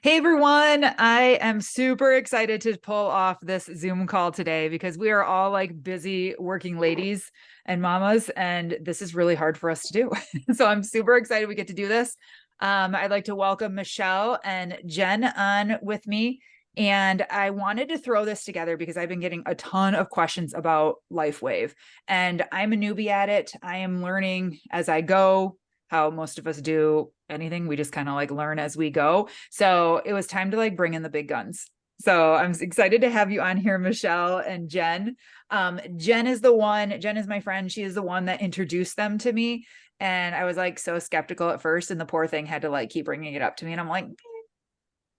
Hey everyone, I am super excited to pull off this Zoom call today because we are all like busy working ladies and mamas, and this is really hard for us to do. So I'm super excited we get to do this. I'd like to welcome Michelle and Jen on with me. And I wanted to throw this together because I've been getting a ton of questions about LifeWave, and I'm a newbie at it. I am learning as I go, how most of us do anything. We just kind of like learn as we go. So it was time to like bring in the big guns. So I'm excited to have you on here, Michelle and Jen. Jen is my friend. She is the one that introduced them to me. And I was like so skeptical at first. And the poor thing had to like keep bringing it up to me. And I'm like,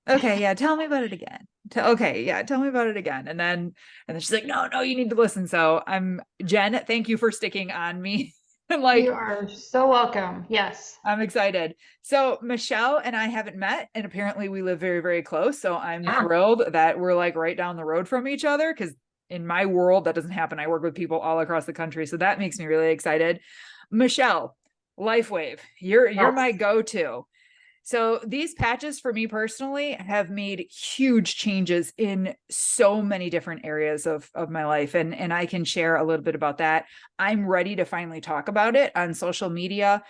okay, yeah, tell me about it again. Okay, yeah, tell me about it again. And then she's like, no, you need to listen. So I'm Jen. Thank you for sticking on me. And You like, are so welcome. Yes. I'm excited. So Michelle and I haven't met, and apparently we live very, very close. So I'm Yeah. thrilled that we're like right down the road from each other because in my world that doesn't happen. I work with people all across the country, so that makes me really excited. Michelle, LifeWave, you're my Yes. go-to. So these patches for me personally have made huge changes in so many different areas of my life. And I can share a little bit about that. I'm ready to finally talk about it on social media.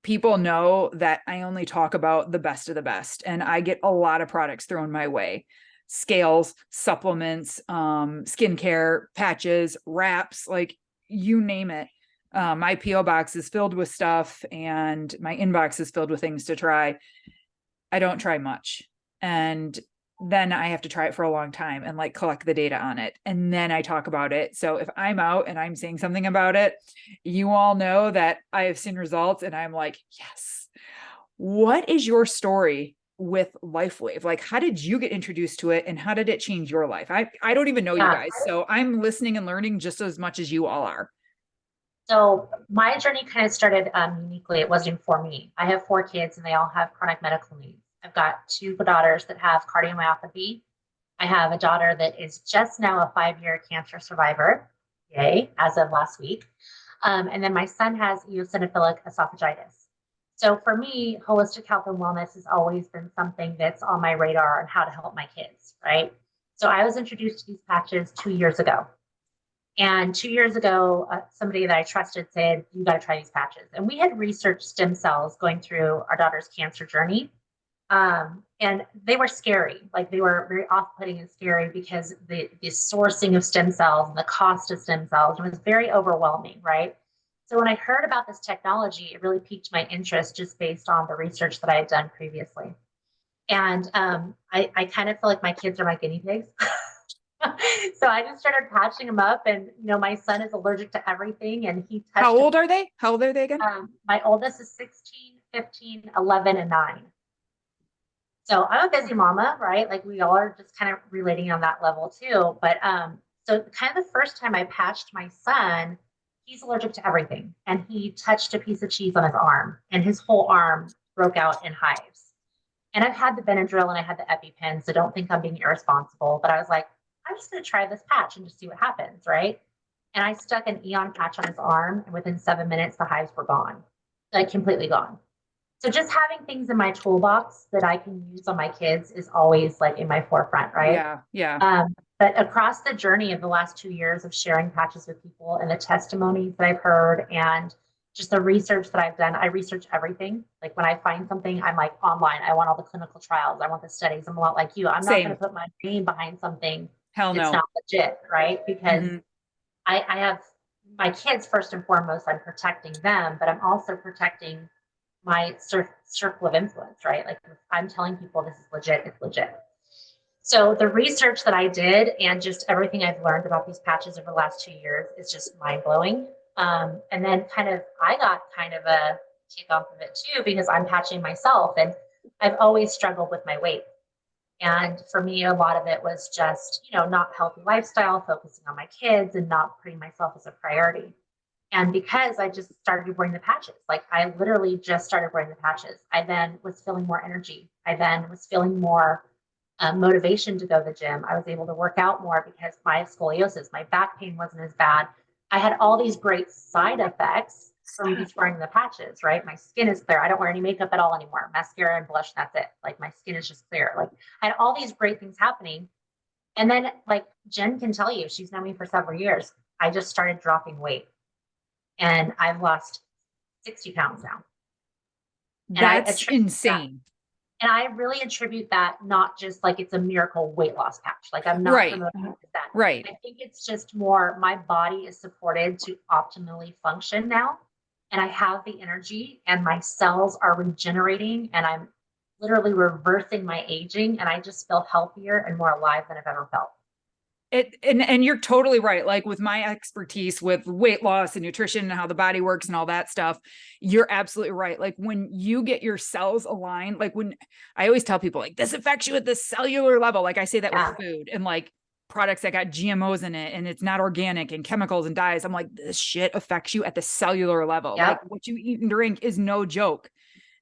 People know that I only talk about the best of the best, and I get a lot of products thrown my way. Scales, supplements, skincare, patches, wraps, like you name it. My PO box is filled with stuff and my inbox is filled with things to try. I don't try much. And then I have to try it for a long time and like collect the data on it. And then I talk about it. So if I'm out and I'm saying something about it, you all know that I have seen results and I'm like, yes. What is your story with LifeWave? Like, how did you get introduced to it and how did it change your life? I don't even know you Yeah. guys. So I'm listening and learning just as much as you all are. So my journey kind of started uniquely. It wasn't for me. I have four kids and they all have chronic medical needs. I've got two daughters that have cardiomyopathy. I have a daughter that is just now a 5-year cancer survivor. Yay, as of last week. And then my son has eosinophilic esophagitis. So for me, holistic health and wellness has always been something that's on my radar on how to help my kids, right? So I was introduced to these patches 2 years ago. And 2 years ago, somebody that I trusted said, "You got to try these patches." And we had researched stem cells going through our daughter's cancer journey. And they were scary. Like they were very off putting and scary because the sourcing of stem cells and the cost of stem cells was very overwhelming, right? So when I heard about this technology, it really piqued my interest just based on the research that I had done previously. And I kind of feel like my kids are my guinea pigs. So I just started patching them up, and my son is allergic to everything, and he How touched a old are they? How old are they again? my oldest is 16, 15, 11, and 9. So I'm a busy mama, right? Like we all are just kind of relating on that level too. But so kind of the first time I patched my son, he's allergic to everything. And he touched a piece of cheese on his arm, and his whole arm broke out in hives. And I've had the Benadryl and I had the EpiPen, so don't think I'm being irresponsible. But I was like, I'm just going to try this patch and just see what happens, right? And I stuck an Eon patch on his arm, and within 7 minutes, the hives were gone, like completely gone. So just having things in my toolbox that I can use on my kids is always like in my forefront, right? Yeah, yeah. But across the journey of the last 2 years of sharing patches with people and the testimonies that I've heard and just the research that I've done, I research everything. Like when I find something, I'm like online. I want all the clinical trials. I want the studies. I'm a lot like you. I'm not going Same. to put my name behind something Hell that's no. not legit, right? Because Hmm. I have my kids first and foremost. I'm protecting them, but I'm also protecting my circle of influence, right? Like if I'm telling people this is legit, it's legit. So the research that I did and just everything I've learned about these patches over the last 2 years is just mind blowing. And then I got kind of a kick off of it too because I'm patching myself and I've always struggled with my weight. And for me, a lot of it was just, not healthy lifestyle, focusing on my kids and not putting myself as a priority. And because I just started wearing the patches, like I literally just started wearing the patches, I then was feeling more energy. I then was feeling more motivation to go to the gym. I was able to work out more because my scoliosis, my back pain wasn't as bad. I had all these great side effects from just wearing the patches, right? My skin is clear. I don't wear any makeup at all anymore. Mascara and blush, that's it. Like my skin is just clear. Like I had all these great things happening. And then like Jen can tell you, she's known me for several years. I just started dropping weight and I've lost 60 pounds now. And That's insane. And I really attribute that not just like it's a miracle weight loss patch. Like I'm not Right. promoting that. Right. I think it's just more my body is supported to optimally function now. And I have the energy and my cells are regenerating and I'm literally reversing my aging and I just feel healthier and more alive than I've ever felt. And you're totally right. Like with my expertise with weight loss and nutrition and how the body works and all that stuff, you're absolutely right. Like when you get your cells aligned, like when I always tell people like this affects you at the cellular level. Like I say that with food and like products that got GMOs in it and it's not organic and chemicals and dyes. I'm like, this shit affects you at the cellular level. Yep. Like what you eat and drink is no joke.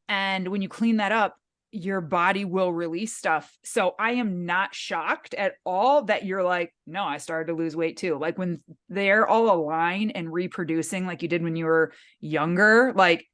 And when you clean that up, your body will release stuff. So I am not shocked at all that you're like, no, I started to lose weight too. Like when they're all aligned and reproducing like you did when you were younger, like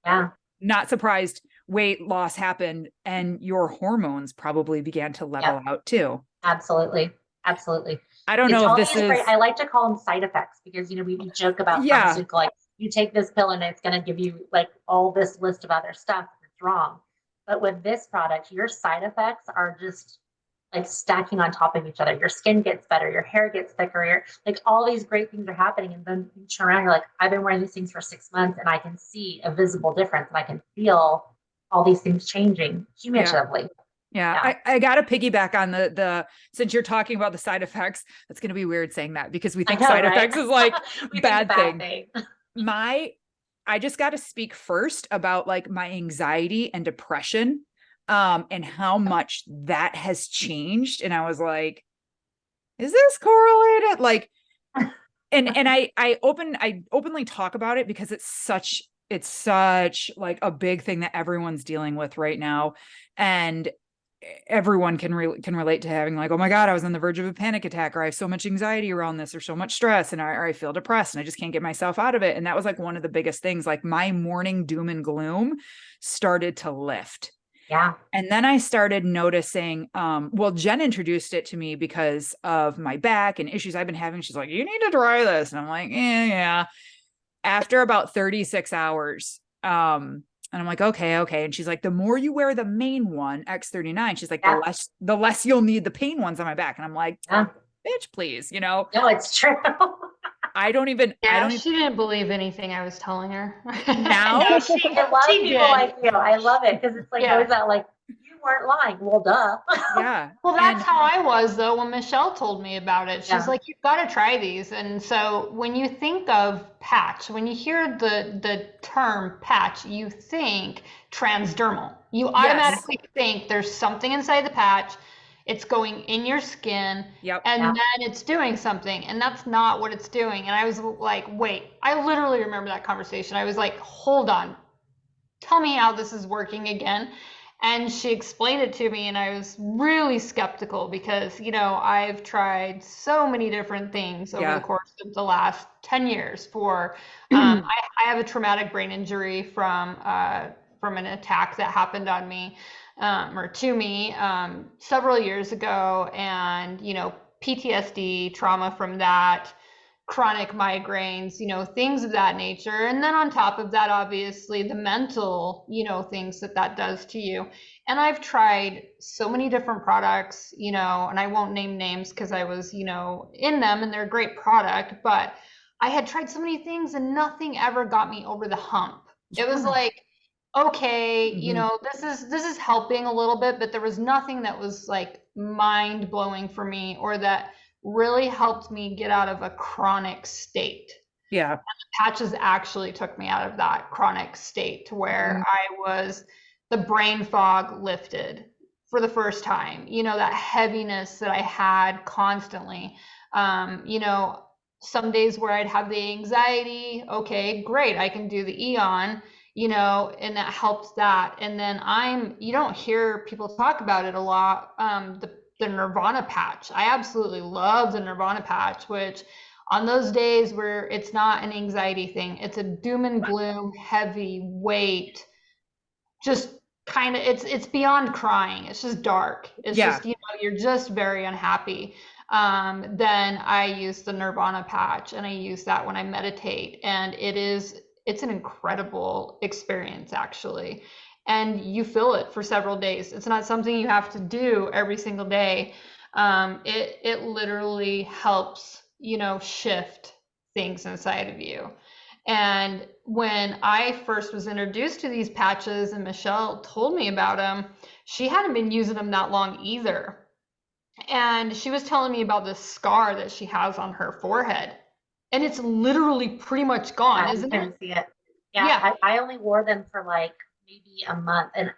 not surprised weight loss happened and your hormones probably began to level out too. Absolutely. Absolutely. I don't know if this is I like to call them side effects because, you know, we joke about pharmaceutical, like you take this pill and it's going to give you like all this list of other stuff that's wrong. But with this product, your side effects are just like stacking on top of each other. Your skin gets better, your hair gets thicker, like all these great things are happening. And then you turn around, you're like, I've been wearing these things for 6 months and I can see a visible difference and I can feel all these things changing cumulatively. Yeah. I got to piggyback on the, since you're talking about the side effects, that's going to be weird saying that because we think side effects is like bad thing. I just got to speak first about like my anxiety and depression, and how much that has changed. And I was like, is this correlated? Like, and I openly talk about it because it's such like a big thing that everyone's dealing with right now. And everyone can relate to having like, oh my God, I was on the verge of a panic attack, or I have so much anxiety around this, or so much stress, and I feel depressed and I just can't get myself out of it. And that was like one of the biggest things, like my morning doom and gloom started to lift. Yeah. And then I started noticing, well, Jen introduced it to me because of my back and issues I've been having. She's like, you need to try this. And I'm like, yeah. After about 36 hours, and I'm like, okay. And she's like, the more you wear the main one, X39, she's like, the less you'll need the pain ones on my back. And I'm like, bitch, please, you know? No, it's true. I don't even. She didn't believe anything I was telling her. Now? No, she did. A lot of people like you. I love it because it's like always that like, you weren't lying. Well, duh. Yeah. Well, that's how I was though when Michelle told me about it. She's like, you've got to try these. And so when you think of patch, when you hear the term patch, you think transdermal. You automatically think there's something inside the patch. It's going in your skin and then it's doing something, and that's not what it's doing. And I was like, wait, I literally remember that conversation. I was like, hold on, tell me how this is working again. And she explained it to me, and I was really skeptical because, you know, I've tried so many different things over the course of the last 10 years for, I have a traumatic brain injury from an attack that happened on me. Or to me several years ago, and, you know, PTSD, trauma from that, chronic migraines, you know, things of that nature. And then on top of that, obviously the mental, you know, things that does to you. And I've tried so many different products, you know, and I won't name names because I was, you know, in them and they're a great product, but I had tried so many things and nothing ever got me over the hump. It was like, okay, you know, this is helping a little bit, but there was nothing that was like mind blowing for me or that really helped me get out of a chronic state. Yeah. And the patches actually took me out of that chronic state to where the brain fog lifted for the first time, you know, that heaviness that I had constantly, you know, some days where I'd have the anxiety, okay, great, I can do the Eon, you know, and that helped that. And then you don't hear people talk about it a lot, the Nirvana patch. I absolutely love the Nirvana patch, which On those days where it's not an anxiety thing, it's a doom and gloom, heavy weight, just kind of, it's beyond crying. It's just dark. It's Yeah. just, you're just very unhappy. Then I use the Nirvana patch, and I use that when I meditate, and it's an incredible experience, actually. And you feel it for several days. It's not something you have to do every single day. It literally helps, shift things inside of you. And when I first was introduced to these patches and Michelle told me about them, she hadn't been using them that long either. And she was telling me about this scar that she has on her forehead. And it's literally pretty much gone, I isn't can it? see it. Yeah. I only wore them for like maybe a month. And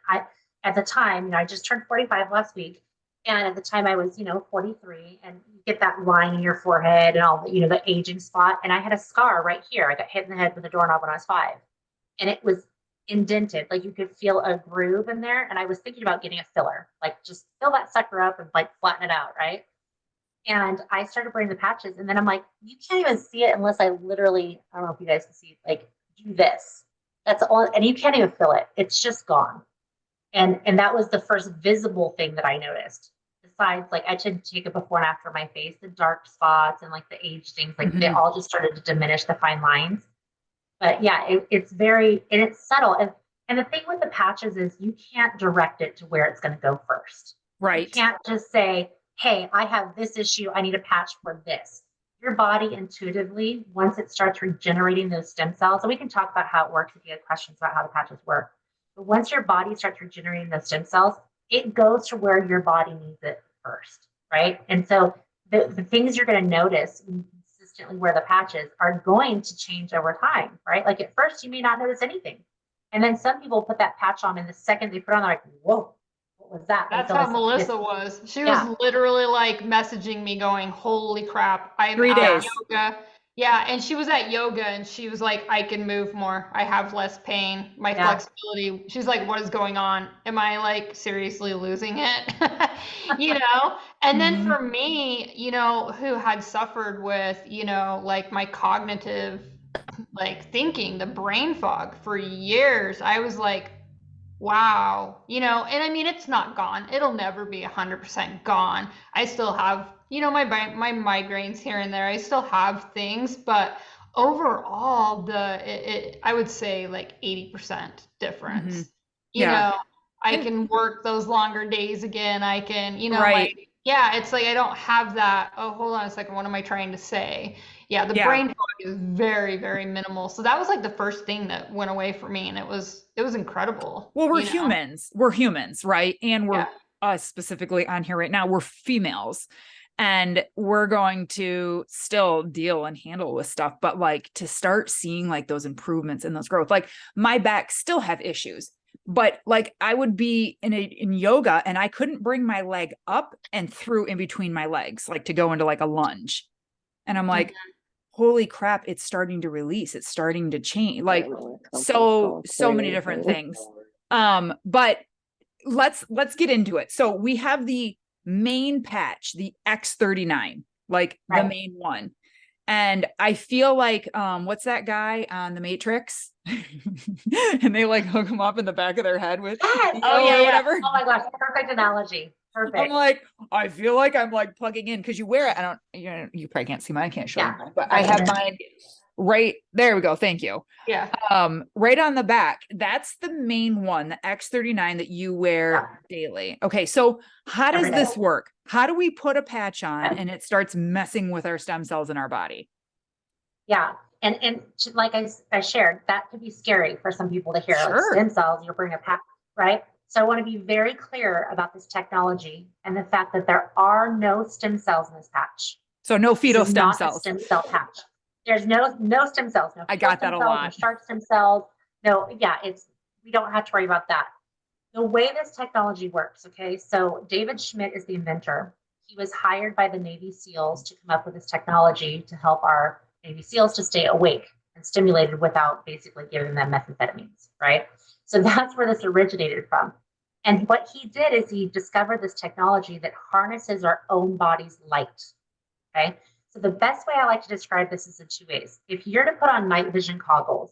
at the time, I just turned 45 last week. And at the time I was, 43, and you get that line in your forehead and all the, the aging spot. And I had a scar right here. I got hit in the head with a doorknob when I was 5. And it was indented. Like you could feel a groove in there. And I was thinking about getting a filler, like just fill that sucker up and like flatten it out. Right. And I started wearing the patches. And then I'm like, you can't even see it unless I literally, I don't know if you guys can see, like do this. That's all. And you can't even feel it. It's just gone. And that was the first visible thing that I noticed. Besides, like I should take a before and after my face, the dark spots and like the age things, like they all just started to diminish the fine lines. But yeah, it's very, and it's subtle. And the thing with the patches is you can't direct it to where it's going to go first. Right. You can't just say, hey, I have this issue. I need a patch for this. Your body intuitively, once it starts regenerating those stem cells, and we can talk about how it works if you have questions about how the patches work. But once your body starts regenerating those stem cells, it goes to where your body needs it first, right? And so the things you're going to notice when you consistently wear the patches are going to change over time, right? Like at first, you may not notice anything. And then some people put that patch on, and the second they put it on, they're like, whoa, what was that? That's how Melissa was. She was literally like messaging me going, holy crap, I'm 3 out days. of yoga. Yeah, and she was at yoga and she was like, I can move more. I have less pain. My flexibility. She's like, what is going on? Am I like seriously losing it? And then for me, who had suffered with, like my cognitive like thinking, the brain fog for years, I was like, wow, and I mean, it's not gone. It'll never be 100% gone. I still have, my migraines here and there. I still have things, but overall, I would say like 80% difference. I can work those longer days again. I can, Right. it's like I don't have that. Oh, hold on a second. What am I trying to say? Yeah, the brain fog is very, very minimal. So that was like the first thing that went away for me, and it was incredible. Well, we're humans. We're humans, right? And we're us specifically on here right now. We're females, and we're going to still deal and handle with stuff. But like to start seeing like those improvements and those growth, like my back still have issues. But like I would be in yoga and I couldn't bring my leg up and through in between my legs, like to go into like a lunge. And I'm like, holy crap, it's starting to release. It's starting to change. Like so many different things. But let's get into it. So we have the main patch, the X39, like the main one. And I feel like, what's that guy on The Matrix? And they like hook him up in the back of their head with, whatever. Oh my gosh, perfect analogy. Perfect. I'm like, I feel like I'm like plugging in because you wear it. I don't, you probably can't see mine. I can't show you mine, but I have mine right there. We go. Thank you. Yeah. Right on the back. That's the main one, the X39 that you wear daily. Okay. So how does this work? How do we put a patch on and it starts messing with our stem cells in our body? Yeah. And like I shared, that could be scary for some people to hear. Like stem cells, you're bringing a patch, right? So I want to be very clear about this technology and the fact that there are no stem cells in this patch. So no fetal stem cells. Stem cell patch. There's no stem cells. No I got that a lot. No shark stem cells. No, we don't have to worry about that. The way this technology works, okay? So David Schmidt is the inventor. He was hired by the Navy SEALs to come up with this technology to help our Navy SEALs to stay awake and stimulated without basically giving them methamphetamines, right? So that's where this originated from. And what he did is he discovered this technology that harnesses our own body's light, okay? So the best way I like to describe this is in two ways. If you're to put on night vision goggles,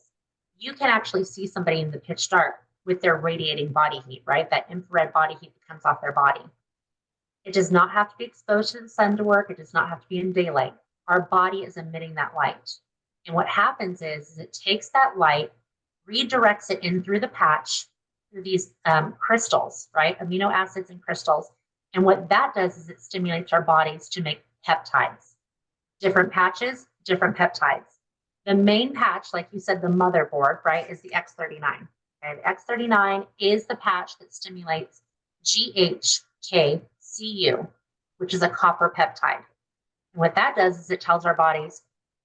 you can actually see somebody in the pitch dark with their radiating body heat, right? That infrared body heat that comes off their body. It does not have to be exposed to the sun to work. It does not have to be in daylight. Our body is emitting that light. And what happens is it takes that light, redirects it in through the patch, through these crystals, right? Amino acids and crystals. And what that does is it stimulates our bodies to make peptides. Different patches, different peptides. The main patch, like you said, the motherboard, right, is the X39. Okay? The X39 is the patch that stimulates GHKCU, which is a copper peptide. And what that does is it tells our bodies,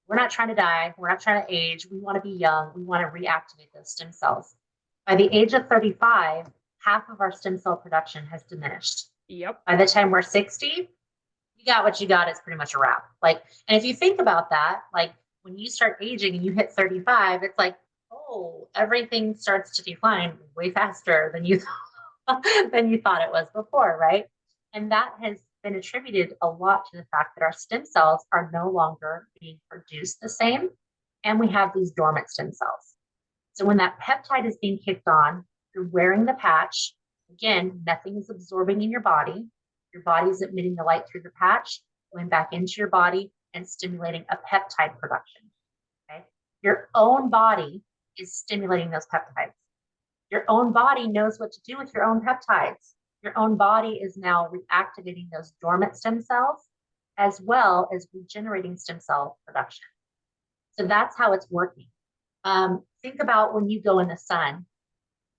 we're not trying to die, we're not trying to age, we want to be young, we want to reactivate those stem cells. By the age of 35, half of our stem cell production has diminished. Yep. By the time we're 60, you got what you got, it's pretty much a wrap. Like, and if you think about that, like when you start aging and you hit 35, it's like, oh, everything starts to decline way faster than you than you thought it was before, right? And that has been attributed a lot to the fact that our stem cells are no longer being produced the same, and we have these dormant stem cells. So when that peptide is being kicked on, you're wearing the patch. Again, nothing is absorbing in your body. Your body is emitting the light through the patch, going back into your body and stimulating a peptide production. Okay? Your own body is stimulating those peptides. Your own body knows what to do with your own peptides. Your own body is now reactivating those dormant stem cells as well as regenerating stem cell production. So that's how it's working. Think about when you go in the sun,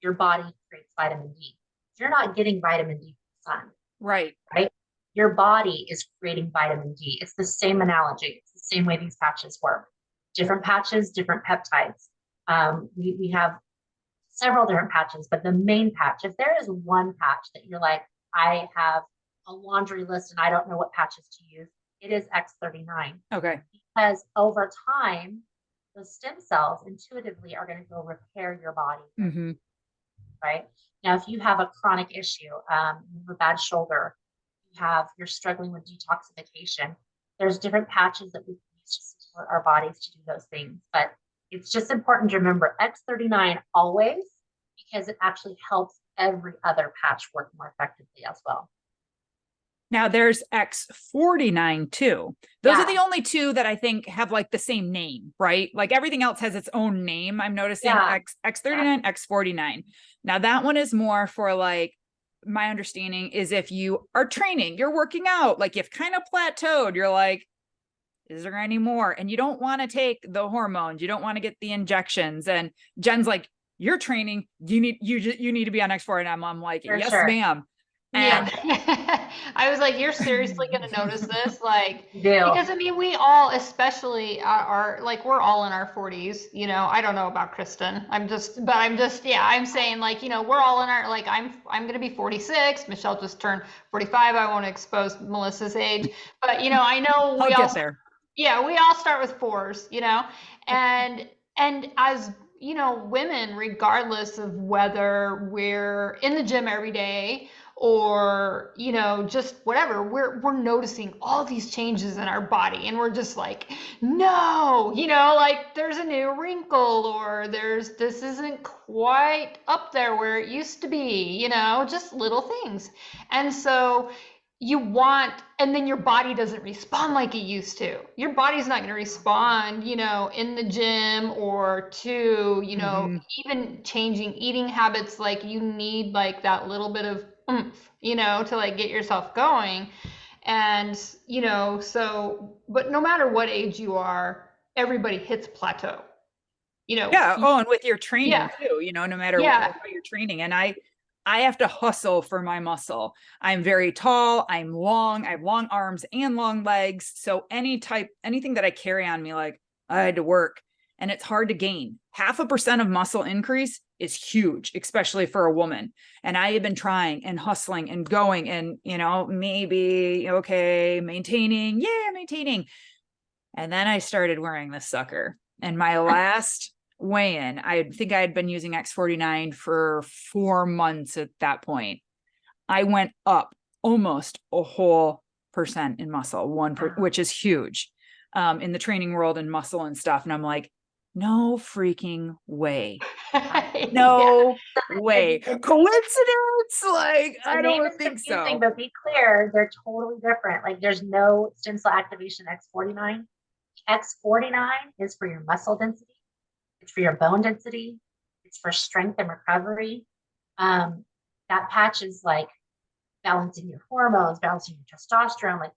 your body creates vitamin D. You're not getting vitamin D from the sun. Right. Right? Your body is creating vitamin D. It's the same analogy. It's the same way these patches work. Different patches, different peptides. We have several different patches, but the main patch, if there is one patch that you're like, I have a laundry list and I don't know what patches to use, it is X39. Okay. Because over time, those stem cells intuitively are going to go repair your body. Mm-hmm. Right? Now, if you have a chronic issue, you have a bad shoulder, you're struggling with detoxification, there's different patches that we can use to support our bodies to do those things. But it's just important to remember X39 always, because it actually helps every other patch work more effectively as well. Now there's X49 too. Those Yeah. are the only two that I think have like the same name, right? Like everything else has its own name. I'm noticing Yeah. X39, X49. Now that one is more for like, my understanding is if you are training, you're working out, like you've kind of plateaued, you're like, is there any more? And you don't want to take the hormones, you don't want to get the injections. And Jen's like, you're training, you need to be on X49. I'm like, For yes, sure. ma'am. And Yeah. I was like, you're seriously going to notice this? Like, You do. because I mean, we all, especially are like, we're all in our 40s, you know, I don't know about Kristen. I'm just, yeah, I'm saying like, you know, we're all in our, like, I'm going to be 46. Michelle just turned 45. I won't expose Melissa's age, but you know, I know I'll get there. Yeah, we all start with fours, you know, and as you know, women, regardless of whether we're in the gym every day or, you know, just whatever, we're noticing all these changes in our body, and we're just like, no, you know, like there's a new wrinkle, or this isn't quite up there where it used to be, you know, just little things. And so and then your body doesn't respond like it used to. Your body's not going to respond, you know, in the gym or to, you know, even changing eating habits. Like you need like that little bit of oomph, you know, to like get yourself going. And, you know, so, but no matter what age you are, everybody hits plateau, you know. Yeah. Oh, and with your training Yeah. too, you know, no matter Yeah. how you're training. And I have to hustle for my muscle. I'm very tall, I'm long, I have long arms and long legs. So anything that I carry on me, like I had to work, and it's hard to gain. 0.5% of muscle increase is huge, especially for a woman. And I have been trying and hustling and going and, you know, maybe, okay, maintaining. And then I started wearing this sucker. And my last weigh-in, I think I had been using X49 for 4 months at that point. I went up almost a whole percent in muscle, which is huge. in the training world and muscle and stuff. And I'm like, no freaking way. No way. Coincidence? Like, The I name don't is think confusing, so. but be clear, they're totally different. Like there's no stem cell activation X49. X49 is for your muscle density. It's for your bone density. It's for strength and recovery. That patch is like balancing your hormones, balancing your testosterone. Like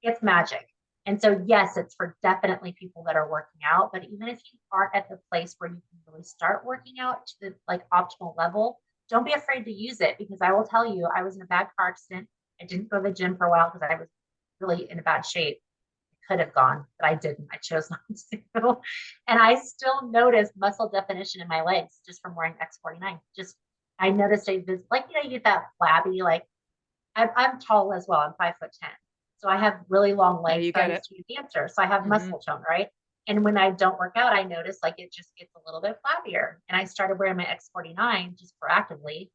it's magic. And so, yes, it's for definitely people that are working out. But even if you aren't at the place where you can really start working out to the like optimal level, don't be afraid to use it, because I will tell you, I was in a bad car accident. I didn't go to the gym for a while because I was really in a bad shape. I could have gone, but I didn't. I chose not to. And I still noticed muscle definition in my legs just from wearing X49. Just I noticed like, you know, you get that flabby, like I'm tall as well. I'm 5'10". So I have really long Yeah, legs. you So I get used it. to be a dancer. So I have Mhm. muscle tone, right? And when I don't work out, I notice like it just gets a little bit flabbier. And I started wearing my X49 just proactively,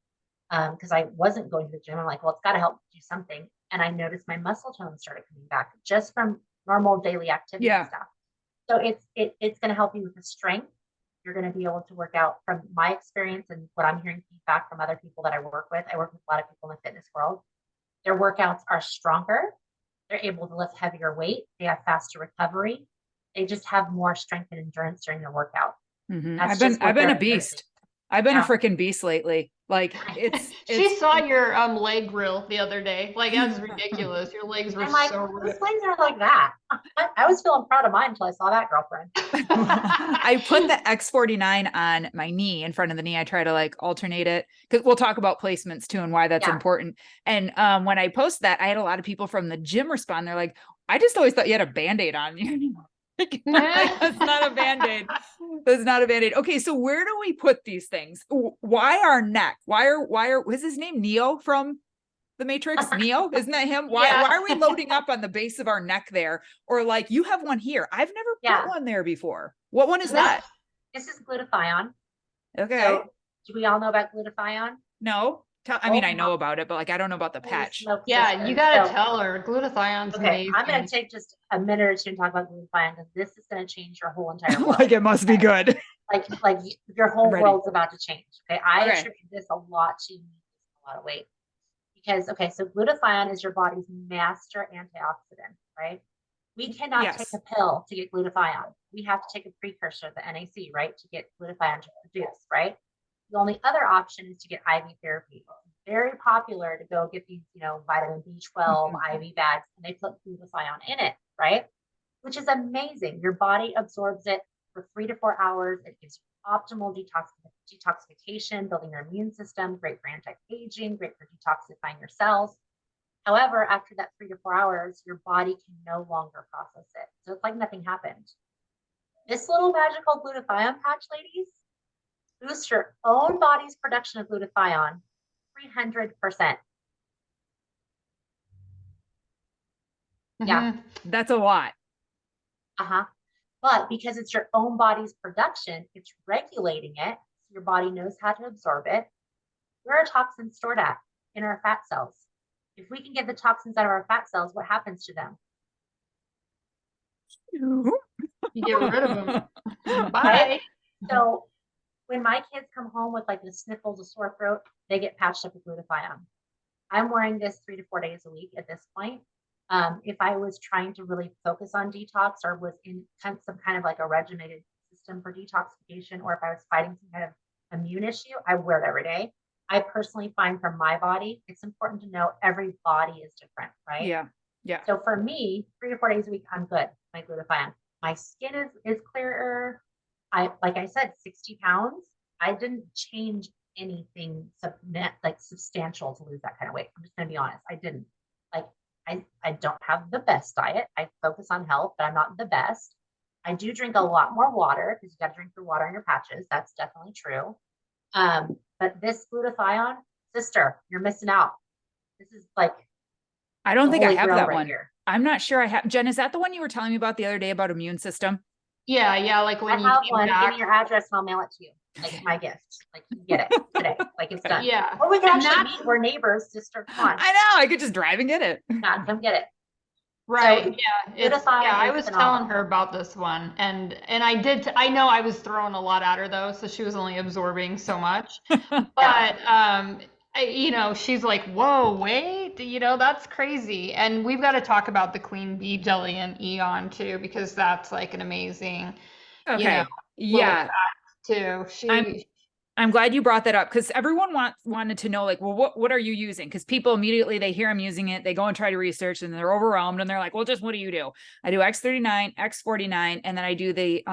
because I wasn't going to the gym. I'm like, well, it's got to help do something. And I noticed my muscle tone started coming back just from normal daily activity Yeah. stuff. So it's going to help you with the strength. You're going to be able to work out, from my experience and what I'm hearing feedback from other people that I work with. I work with a lot of people in the fitness world. Their workouts are stronger. They're able to lift heavier weight. They have faster recovery. They just have more strength and endurance during their workout. Mhm. That's I've been just what a they're beast. I've been a Yeah. freaking beast lately. Like She saw your leg grill the other day. Like that's ridiculous. Your legs were I'm like, so whose ripped. legs are like that? I was feeling proud of mine until I saw that, girlfriend. I put the X49 on my knee, in front of the knee. I try to like alternate it, because we'll talk about placements too and why that's Yeah. important. And when I post that, I had a lot of people from the gym respond. They're like, I just always thought you had a Band-Aid on you. That's not a Band-Aid. That's not a Band-Aid. Okay, so where do we put these things? Why our neck? Why are is his name Neo from the Matrix? Neo? Isn't that him? Why Yeah. are we loading up on the base of our neck there? Or like, you have one here. I've never Yeah. put one there before. What one is So that? This is glutathione. Okay. So do we all know about glutathione? No. I mean, I know about it, but like I don't know about the Holy patch. smokes, Yeah, sister. you gotta So- tell her. Glutathione's Okay, amazing. I'm going to take just a minute or two and talk about glutathione, because this is going to change your whole entire world. Like it must be good. Like your whole Ready. world's about to change. Okay, I Okay. attribute this a lot to a lot of weight, because so glutathione is your body's master antioxidant, right? We cannot Yes. take a pill to get glutathione. We have to take a precursor, the NAC, right, to get glutathione to produce, right? The only other option is to get IV therapy. Very popular to go get these, vitamin B12 IV bags, and they put glutathione in it, right? Which is amazing. Your body absorbs it for 3 to 4 hours. It gives you optimal detoxification, building your immune system, great for anti-aging, great for detoxifying your cells. However, after that 3 to 4 hours, your body can no longer process it. So it's like nothing happened. This little magical glutathione patch, ladies, boosts your own body's production of glutathione 300%. Yeah. That's a lot. But because it's your own body's production, it's regulating it. So your body knows how to absorb it. Where are toxins stored at? In our fat cells. If we can get the toxins out of our fat cells, what happens to them? You get rid of them. Bye. Right? So when my kids come home with like the sniffles, a sore throat, they get patched up with glutathione. I'm wearing this 3 to 4 days a week at this point. If I was trying to really focus on detox, or was in some kind of like a regimented system for detoxification, or if I was fighting some kind of immune issue, I wear it every day. I personally find for my body, it's important to know every body is different, right? Yeah. Yeah. So for me, 3 to 4 days a week, I'm good. My glutathione. My skin is clearer. Like I said, 60 pounds. I didn't change anything like substantial to lose that kind of weight. I'm just gonna be honest. I didn't. Like I don't have the best diet. I focus on health, but I'm not the best. I do drink a lot more water, because you got to drink your water in your patches. That's definitely true. But this glutathione, sister, you're missing out. This is like, I don't think I holy have grail that right one. here. I'm not sure I have. Jen, is that the one you were telling me about the other day about immune system? Yeah, like when I you have came one. Give back. me your address and I'll mail it to you. Like my gift. Like you get it today. Like it's done. Yeah. Or we can And actually meet. We're neighbors, sister. Come on. I know. I could just drive and get it. God, come get it. Right. So Yeah. glutathione I is was telling phenomenal. her about this one and I know I was throwing a lot at her though, so she was only absorbing so much. Yeah. But she's like, "Whoa, wait, that's crazy." And we've got to talk about the Queen Bee jelly and Eon too, because that's like an amazing, you know, Okay. little Yeah. fact too. I'm I'm glad you brought that up because everyone wanted to know, like, well, what are you using? Because people immediately they hear I'm using it, they go and try to research and they're overwhelmed and they're like, well, just what do you do? I do X39, X49, and then I do the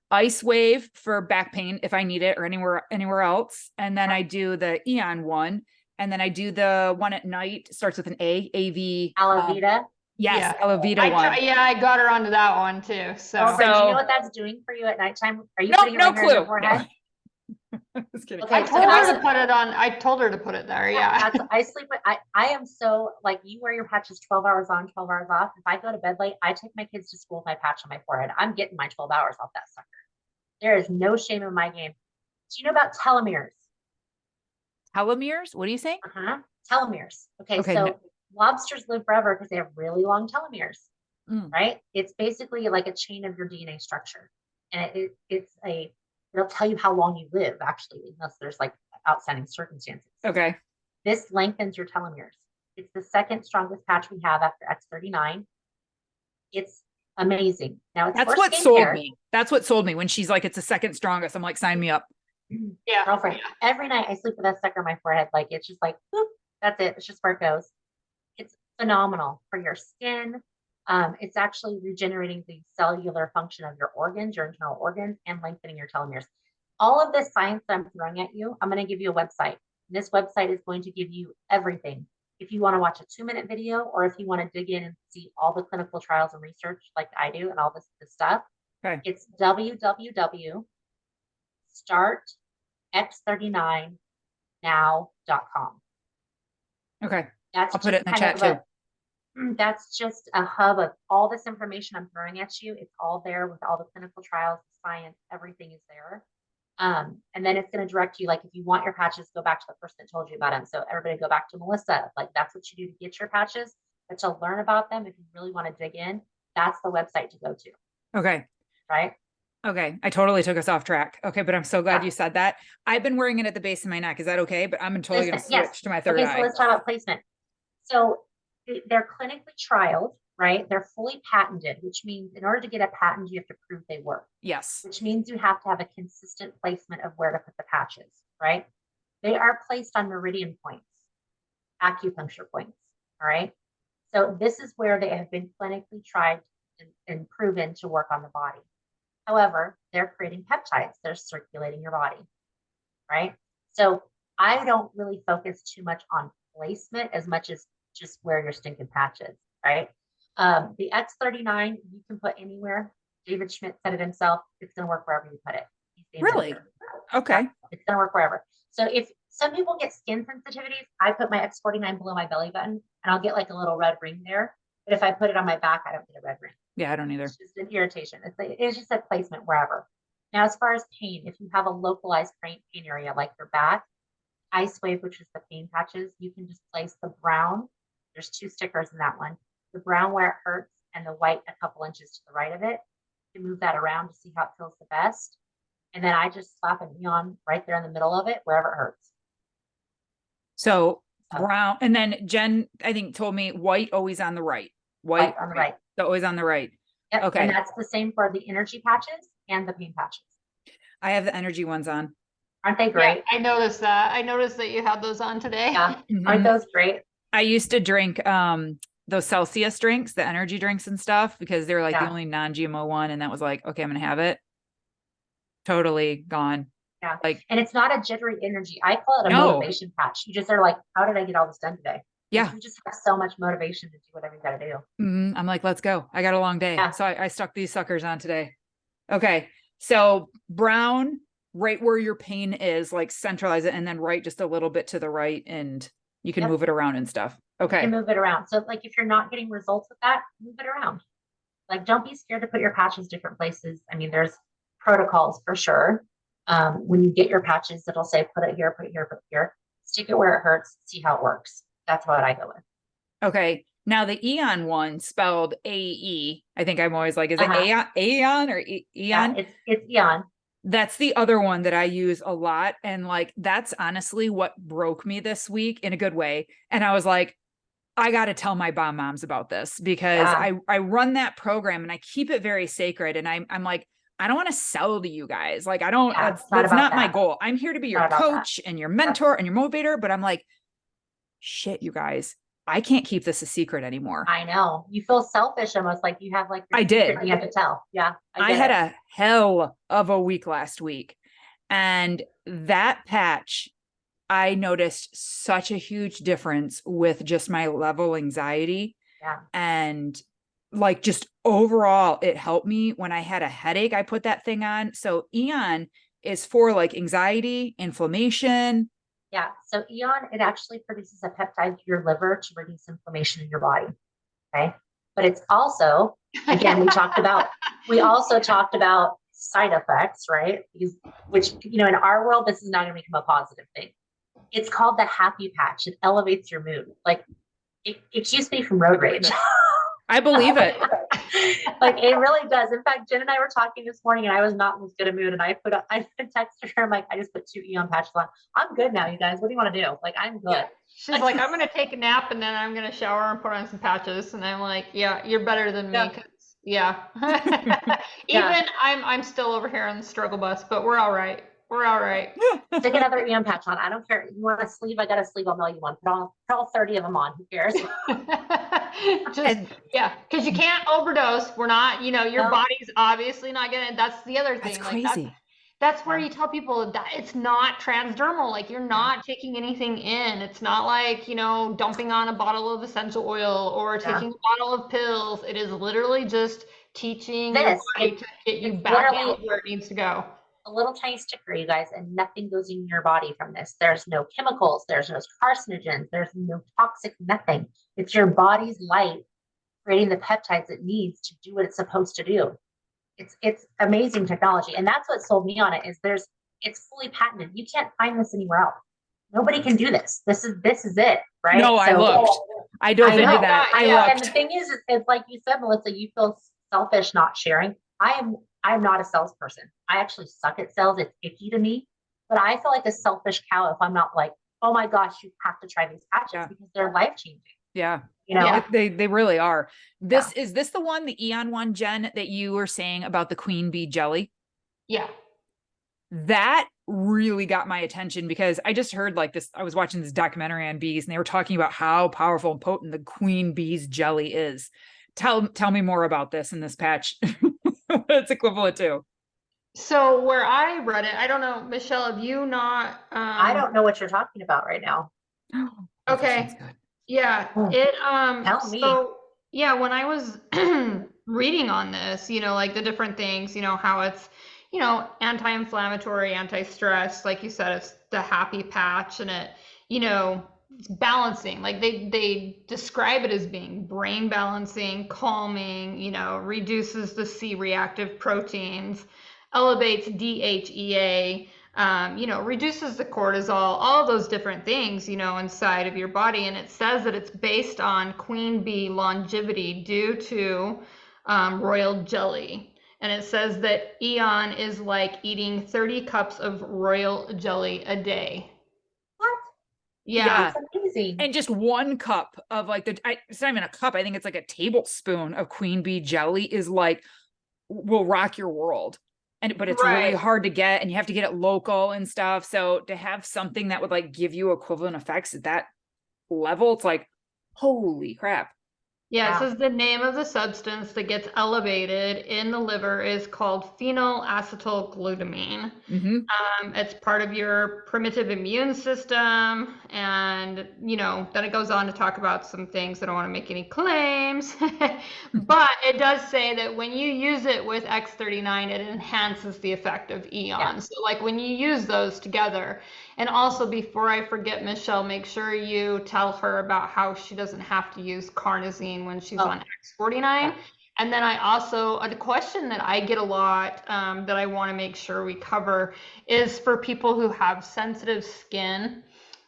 Ice Wave for back pain if I need it or anywhere else. And then I do the Eon one. And then I do the one at night, starts with an AV. Alavita. Yes, Yeah. Alavita one. I got her onto that one too. So Girlfriend, do you know So what that's doing for you at nighttime? Are you no, putting it no right here in your clue. No. forehead? Just kidding. Okay, I so told her that's to put it on. I told her to put it there. yeah, Yeah. that's I sleep with I am so like you wear your patches 12 hours on, 12 hours off. If I go to bed late, I take my kids to school with my patch on my forehead. I'm getting my 12 hours off that sucker. There is no shame in my game. Do you know about telomeres? Telomeres? What are you saying? Uh-huh. Telomeres. Okay, Okay. so lobsters live forever because they have really long telomeres, Mm, right? It's basically like a chain of your DNA structure. And it'll tell you how long you live, actually, unless there's like outstanding circumstances. okay. This lengthens your telomeres. It's the second strongest patch we have after X39. It's amazing. Now it's That's for what sold skincare. me. That's what sold me when she's like, it's the second strongest. I'm like, sign me up. Yeah. Girlfriend, every night I sleep with that sucker on my forehead. Like it's just like, whoop, that's it. It's just where it goes. It's phenomenal for your skin. It's actually regenerating the cellular function of your organs, your internal organs, and lengthening your telomeres. All of this science that I'm throwing at you, I'm going to give you a website. This website is going to give you everything. If you want to watch a 2-minute video, or if you want to dig in and see all the clinical trials and research like I do and all this stuff, Okay. it's www.startx39now.com. Okay. That's I'll put it in the chat too. That's just a hub of all this information I'm throwing at you. It's all there with all the clinical trials, science, everything is there. And then it's going to direct you, like if you want your patches, go back to the person that told you about them. So everybody go back to Melissa. Like that's what you do to get your patches, but to learn about them, if you really want to dig in, that's the website to go to. Okay. Right. Okay. I totally took us off track. Okay. But I'm so glad Yeah. you said that. I've been wearing it at the base of my neck. Is that okay? But I'm totally going to Placement, switch yes. to my third Okay, so eye. let's talk about placement. So they're clinically trialed, right? They're fully patented, which means in order to get a patent, you have to prove they work, Yes. which means you have to have a consistent placement of where to put the patches, right? They are placed on meridian points, acupuncture points, all right? So this is where they have been clinically tried and proven to work on the body. However, they're creating peptides. They're circulating your body, right? So I don't really focus too much on placement as much as just wear your stinking patches, right? The X39 you can put anywhere. David Schmidt said it himself. It's going to work wherever you put it. Really? Okay. Yeah, it's going to work wherever. So if some people get skin sensitivities, I put my X49 below my belly button and I'll get like a little red ring there. But if I put it on my back, I don't get a red ring. Yeah, I don't either. It's just an irritation. It's just a placement wherever. Now, as far as pain, if you have a localized pain area like your back, Ice Wave, which is the pain patches, you can just place the brown. There's 2 stickers in that one. The brown where it hurts and the white a couple inches to the right of it. You can move that around to see how it feels the best. And then I just slap an Eon right there in the middle of it, wherever it hurts. So brown, and then Jen, I think, told me white always on the right. White on the right. So always on the right. Yep. Okay. And that's the same for the energy patches and the pain patches. I have the energy ones on. Aren't they great? Yeah, I noticed that. I noticed that you had those on today. Yeah. Aren't those great? I used to drink those Celsius drinks, the energy drinks and stuff, because they were like the only non-GMO one. And that was like, okay, I'm gonna have it. Totally gone. Yeah. Like, and it's not a jittery energy. I call it a motivation patch. You just are like, how did I get all this done today? Yeah. You just have so much motivation to do whatever you got to do. I'm like, let's go. I got a long day. Yeah. So I stuck these suckers on today. Okay. So brown, right where your pain is, like centralize it, and then right just a little bit to the right, and you can move it around and stuff. Okay. You can move it around. So like if you're not getting results with that, move it around. Like don't be scared to put your patches different places. I mean, there's protocols for sure. When you get your patches, it'll say put it here, put it here, put it here. Stick it where it hurts, see how it works. That's what I go with. Okay. Now the Eon one spelled AE. I think I'm always like, is it Aeon or Eon? Yeah, it's Eon. That's the other one that I use a lot. And like, that's honestly what broke me this week in a good way. And I was like, I got to tell my bomb moms about this because I run that program and I keep it very sacred. And I'm like, I don't want to sell to you guys. Like, I don't, that's not my goal. I'm here to be your coach and your mentor and your motivator. But I'm like, shit, you guys, I can't keep this a secret anymore. I know. You feel selfish almost, like you have like I did. You have to tell. Yeah. I had a hell of a week last week. And that patch, I noticed such a huge difference with just my level anxiety. Yeah. And like just overall, it helped me when I had a headache. I put that thing on. So Eon is for like anxiety, inflammation. Yeah. So Eon, it actually produces a peptide to your liver to reduce inflammation in your body. Okay. But it's also, again, we also talked about side effects, right? Which, in our world, this is not going to become a positive thing. It's called the happy patch. It elevates your mood. Like it keeps me from road rage. I believe it. Like it really does. In fact, Jen and I were talking this morning and I was not in as good a mood. And I texted her, I'm like, I just put 2 Eon patches on. I'm good now, you guys. What do you want to do? Like, I'm good. Yeah. She's like, I'm going to take a nap and then I'm going to shower and put on some patches. And I'm like, yeah, you're better than me. Yeah. Even I'm still over here on the struggle bus, but we're all right. We're all right. Stick another Eon patch on. I don't care. You want a sleeve? I got a sleeve. I'll mail you one. Put all 30 of them on. Who cares? Because you can't overdose. We're not, your body's obviously not gonna. That's the other thing. That's crazy. That's where you tell people that it's not transdermal. Like you're not taking anything in. It's not like, dumping on a bottle of essential oil or taking a bottle of pills. It is literally just teaching your body to get you back out where it needs to go. A little tiny sticker, you guys, and nothing goes in your body from this. There's no chemicals, there's no carcinogens, there's no toxic nothing. It's your body's light creating the peptides it needs to do what it's supposed to do. It's amazing technology. And that's what sold me on it is it's fully patented. You can't find this anywhere else. Nobody can do this. This is it, right? No, I looked. I dove into that. And the thing is, it's like you said, Melissa, you feel selfish not sharing. I'm not a salesperson. I actually suck at sales. It's icky to me, but I feel like a selfish cow if I'm not like, oh my gosh, you have to try these patches because they're life changing. Yeah. They really are. Is this the one, the Eon one, Jen, that you were saying about the queen bee jelly? Yeah. That really got my attention because I just heard like this. I was watching this documentary on bees and they were talking about how powerful and potent the queen bee's jelly is. Tell me more about this in this patch. What it's equivalent to. So where I read it, I don't know, Michelle, have you not? I don't know what you're talking about right now. Okay. Yeah. Tell me. So yeah, when I was reading on this, like the different things, how it's, anti-inflammatory, anti-stress, like you said, it's the happy patch and it, it's balancing. Like they describe it as being brain balancing, calming, reduces the C-reactive proteins, elevates DHEA, reduces the cortisol, all those different things, inside of your body. And it says that it's based on queen bee longevity due to royal jelly. And it says that Eon is like eating 30 cups of royal jelly a day. Yeah. That's amazing. And just 1 cup of like it's not even a cup. I think it's like a tablespoon of queen bee jelly is like, will rock your world. But it's really hard to get and you have to get it local and stuff. So to have something that would like give you equivalent effects at that level, it's like, holy crap. Yeah, it says the name of the substance that gets elevated in the liver is called phenylacetylglutamine. Mm-hmm. It's part of your primitive immune system. And, then it goes on to talk about some things. I don't want to make any claims. But it does say that when you use it with X39, it enhances the effect of Eon. Yeah. So like when you use those together. And also, before I forget, Michelle, make sure you tell her about how she doesn't have to use carnosine when she's on X49. Yeah. And then a question that I get a lot that I want to make sure we cover is for people who have sensitive skin.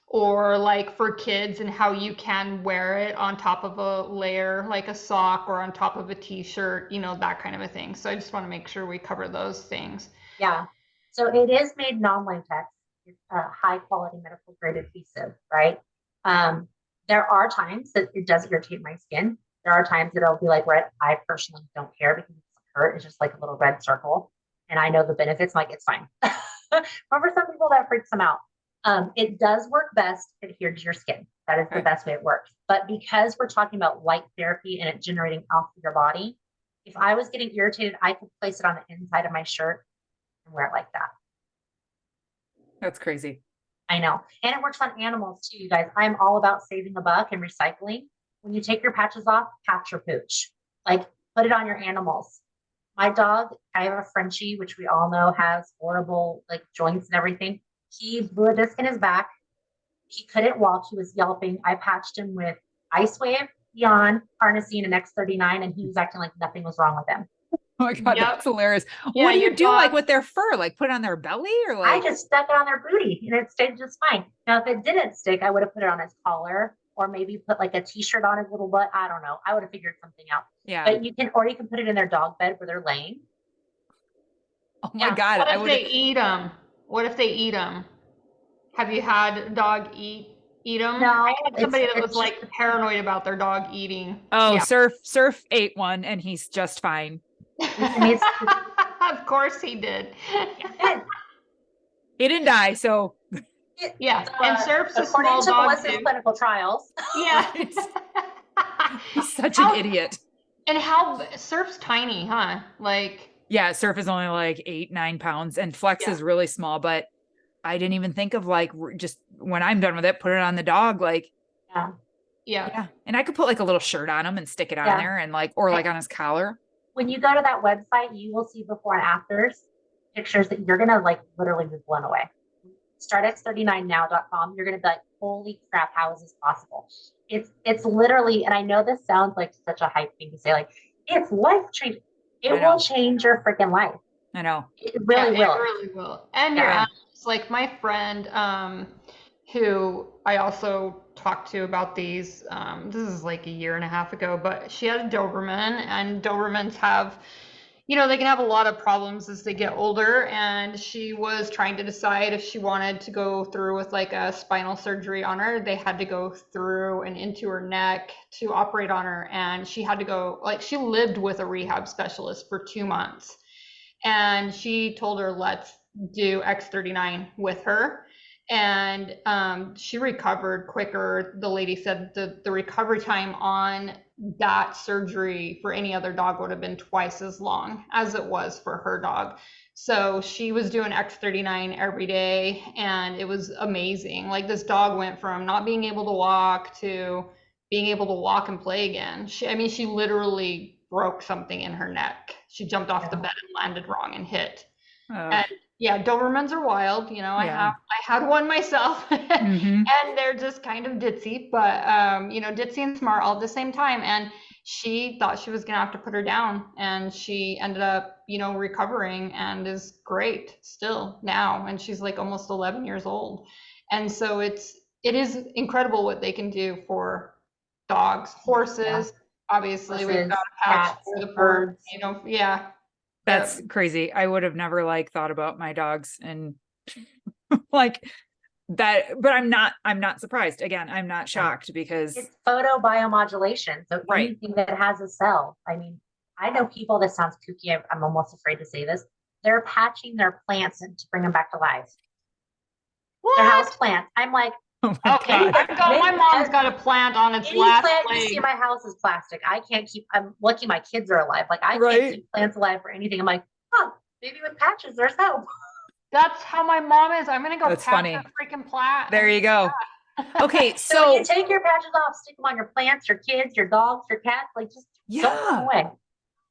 or like for kids and how you can wear it on top of a layer like a sock or on top of a t-shirt, that kind of a thing. So I just want to make sure we cover those things. Yeah. So it is made non-latex. It's a high quality medical grade adhesive, right? Um, there are times that it does irritate my skin. There are times that it'll be like red. I personally don't care because it's hurt. It's just like a little red circle. And I know the benefits, like it's fine. But for some people that freaks them out. It does work best adhered to your skin. That is the best way it works. But because we're talking about light therapy and it generating off of your body, if I was getting irritated, I could place it on the inside of my shirt and wear it like that. That's crazy. I know. And it works on animals too, you guys. I'm all about saving a buck and recycling. When you take your patches off, patch your pooch. Like put it on your animals. My dog, I have a Frenchie, which we all know has horrible like joints and everything. He blew a disc in his back. He couldn't walk. He was yelping. I patched him with Ice Wave, Beyond, Carnosine, and X39, and he was acting like nothing was wrong with him. Oh my God, Yep. that's hilarious. Yeah, What do you your do like dog- with their fur? Like put it on their belly or I like, just stuck it on their booty and it stayed just fine. Now, if it didn't stick, I would have put it on his collar or maybe put like a t-shirt on his little butt. I don't know. I would have figured something out. yeah. But you can put it in their dog bed where they're laying. Oh my yeah. God. What I if would they eat them? What if they eat them? Have you had a dog eat them? No, I had somebody that it's was like paranoid about their dog eating. Oh, Yeah. Surf ate one and he's just fine. Of course he did. He didn't die, so Yeah, and Surf's a according small to dog Melissa's too. clinical trials. Yeah. he's such an idiot. And how Surf's tiny, huh? Like, Yeah, Surf is only like 8-9 pounds and Flex Yeah. is really small, but I didn't even think of like just when I'm done with it, put it on the dog. Like, Yeah. yeah. And I could put like a little shirt on him and stick it on Yeah. there and like, or like on his collar. When you go to that website, you will see before and afters pictures that you're gonna like literally be blown away. StartX39now.com. You're gonna be like, holy crap, how is this possible? It's literally, and I know this sounds like such a hype thing to say, like it's life changing. It I know. will change your freaking life. I know. It really will. It really will. And your Yeah. animals, like my friend, who I also talked to about these, this is like a year and a half ago, but she had a Doberman, and Dobermans have, they can have a lot of problems as they get older. And she was trying to decide if she wanted to go through with like a spinal surgery on her. They had to go through and into her neck to operate on her. And she had to go, like, she lived with a rehab specialist for 2 months. And she told her, let's do X39 with her. And she recovered quicker. The lady said the recovery time on that surgery for any other dog would have been twice as long as it was for her dog. So she was doing X39 every day, and it was amazing. Like, this dog went from not being able to walk to being able to walk and play again. She literally broke something in her neck. She jumped off the bed and landed wrong and hit. And yeah, Dobermans are wild. I had one myself, Mhm. and they're just kind of ditzy, but ditzy and smart all at the same time. And she thought she was gonna have to put her down, and she ended up, recovering and is great still now. And she's like almost 11 years old. And so it is incredible what they can do for dogs, horses. Obviously, we've got a patch cats, for the birds. yeah. That's crazy. I would have never like thought about my dogs and like that, but I'm not surprised. Again, I'm not shocked because It's photobiomodulation. So Right. anything that has a cell. I mean, I know people, this sounds kooky. I'm almost afraid to say this. They're patching their plants to bring them back to life. Their house plants. I'm like, oh my Okay, God. my mom's got a plant on its any last plant you see leg. in my house is plastic. I can't keep, I'm lucky my kids are alive. Like I Right. can't keep plants alive for anything. I'm like, maybe with patches, there's hope. That's how my mom is. I'm gonna go That's patch funny. her freaking plant. There you go. Okay, So when so you take your patches off, stick them on your plants, your kids, your dogs, your cats, like just don't yeah. throw them away.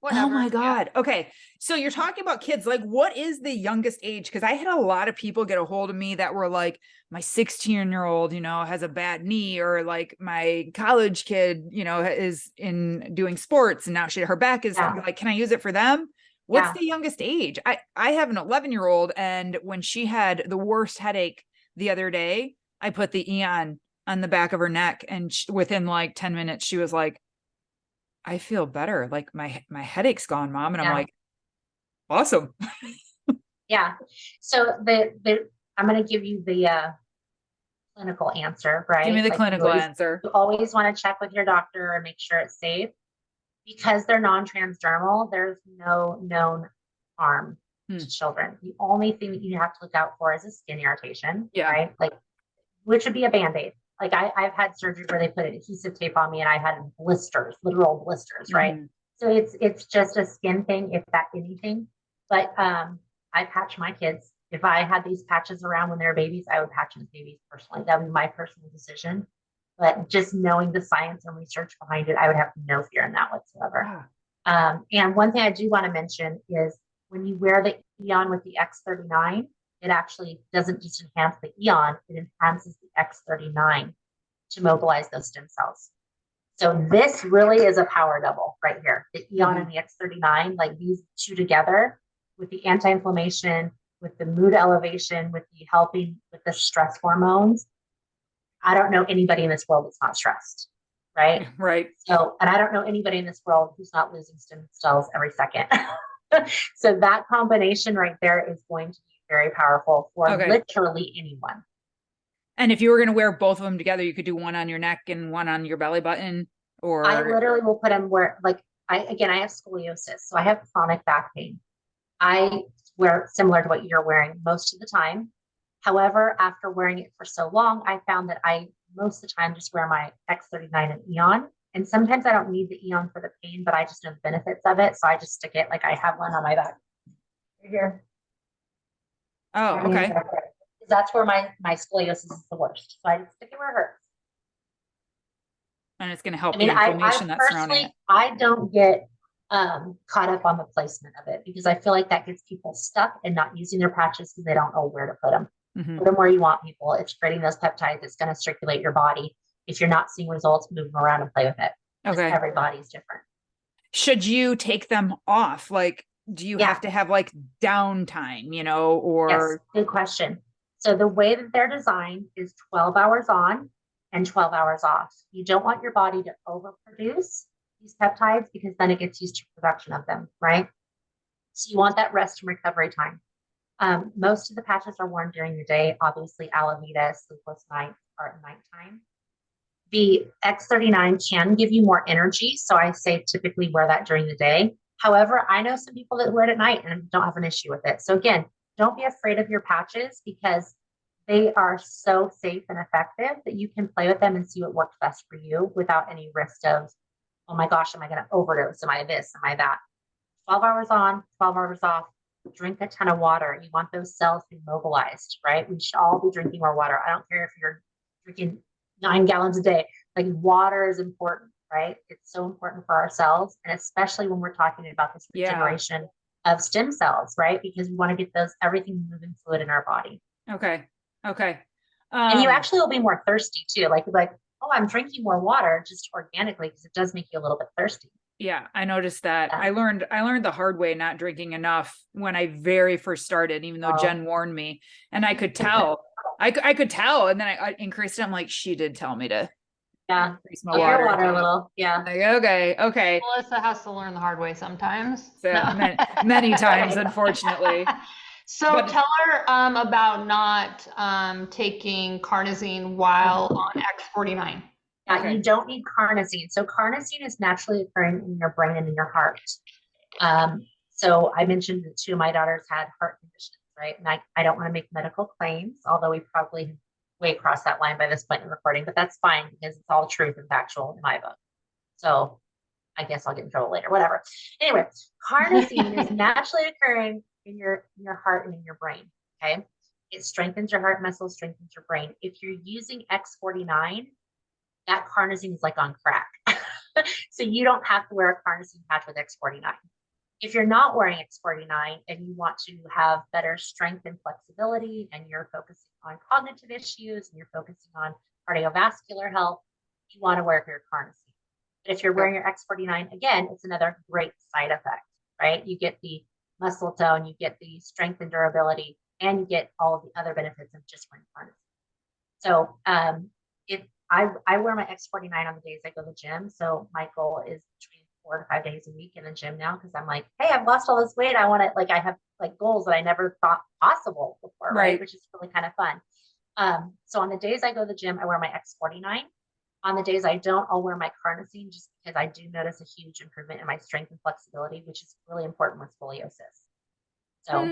Whatever. Oh my Yeah. God. Okay. So you're talking about kids, like what is the youngest age? Because I had a lot of people get a hold of me that were like, my 16-year-old, has a bad knee, or like my college kid, is in doing sports and now her back is like, can I use it for them? What's the youngest age? I have an 11-year-old, and when she had the worst headache the other day, I put the Eon on the back of her neck, and within like 10 minutes, she was like, I feel better. Like my headache's gone, mom. And I'm Yeah. like, awesome. Yeah. So I'm going to give you the clinical answer, right? Give me the Like clinical answer. you always want to check with your doctor and make sure it's safe. Because they're non-transdermal, there's no known harm to children. The only thing that you have to look out for is a skin irritation, right? Like, which would be a Band-Aid. Like I've had surgery where they put adhesive tape on me and I had blisters, literal blisters, right? So it's just a skin thing, if that anything. But I patch my kids. If I had these patches around when they were babies, I would patch these babies personally. That would be my personal decision. But just knowing the science and research behind it, I would have no fear in that whatsoever. And one thing I do want to mention is when you wear the Eon with the X39, it actually doesn't just enhance the Eon, it enhances the X39 to mobilize those stem cells. So this really is a power double right here. The Eon and the X39, like these two together with the anti-inflammation, with the mood elevation, with the helping with the stress hormones. I don't know anybody in this world that's not stressed, right? Right. So, and I don't know anybody in this world who's not losing stem cells every second. So that combination right there is going to be very powerful for literally anyone. And if you were going to wear both of them together, you could do one on your neck and one on your belly button, or I literally will put them where, like, I have scoliosis, so I have chronic back pain. I wear similar to what you're wearing most of the time. However, after wearing it for so long, I found that I most of the time just wear my X39 and Eon. And sometimes I don't need the Eon for the pain, but I just know the benefits of it. So I just stick it, like I have one on my back right here. Oh, okay. That's where my scoliosis is the worst. So I just stick it where it hurts. And it's going to help the inflammation that's surrounding it. I don't get caught up on the placement of it because I feel like that gets people stuck and not using their patches because they don't know where to put them. Put them where you want people. It's creating those peptides. It's going to circulate your body. If you're not seeing results, move them around and play with it. Okay. Everybody's different. Should you take them off? Like, do you have to have like downtime, or? Yes, good question. So the way that they're designed is 12 hours on and 12 hours off. You don't want your body to overproduce these peptides because then it gets used to production of them, right? So you want that rest and recovery time. Most of the patches are worn during the day. Obviously, Alavita, Sleepless Nights are at nighttime. The X39 can give you more energy, so I say typically wear that during the day. However, I know some people that wear it at night and don't have an issue with it. So again, don't be afraid of your patches because they are so safe and effective that you can play with them and see what works best for you without any risk of, oh my gosh, am I going to overdose? Am I this? Am I that? 12 hours on, 12 hours off. Drink a ton of water. You want those cells to be mobilized, right? We should all be drinking more water. I don't care if you're drinking 9 gallons a day. Like water is important, right? It's so important for our cells. And especially when we're talking about this regeneration of stem cells, right? Because we want to get everything moving fluid in our body. Okay. And you actually will be more thirsty too. Like, oh, I'm drinking more water just organically because it does make you a little bit thirsty. Yeah, I noticed that. Yeah. I learned the hard way not drinking enough when I very first started, even though Jen warned me, and I could tell. I could tell, and then I increased it. I'm like, she did tell me to increase my water a little. Yeah. Like, okay. Melissa has to learn the hard way sometimes. So many times, unfortunately. So tell her about not taking carnosine while on X49. Yeah, you don't need carnosine. So carnosine is naturally occurring in your brain and in your heart. So I mentioned that 2 of my daughters had heart conditions, right? And I don't want to make medical claims, although we probably have way crossed that line by this point in recording, but that's fine because it's all truth and factual in my book. So I guess I'll get in trouble later, whatever. Anyway, carnosine is naturally occurring in your heart and in your brain, okay? It strengthens your heart muscle, strengthens your brain. If you're using X49, that carnosine is like on crack. So you don't have to wear a carnosine patch with X49. If you're not wearing X49 and you want to have better strength and flexibility and you're focusing on cognitive issues and you're focusing on cardiovascular health, you want to wear your carnosine. But if you're wearing your X49, again, it's another great side effect, right? You get the muscle tone, you get the strength and durability, and you get all of the other benefits of just wearing carnosine. So if I wear my X49 on the days I go to the gym. So my goal is between 4 to 5 days a week in the gym now, because I'm like, hey, I've lost all this weight. I want to, like, I have like goals that I never thought possible before, right? Which is really kind of fun. So on the days I go to the gym, I wear my X49. On the days I don't, I'll wear my carnosine, just because I do notice a huge improvement in my strength and flexibility, which is really important with scoliosis. So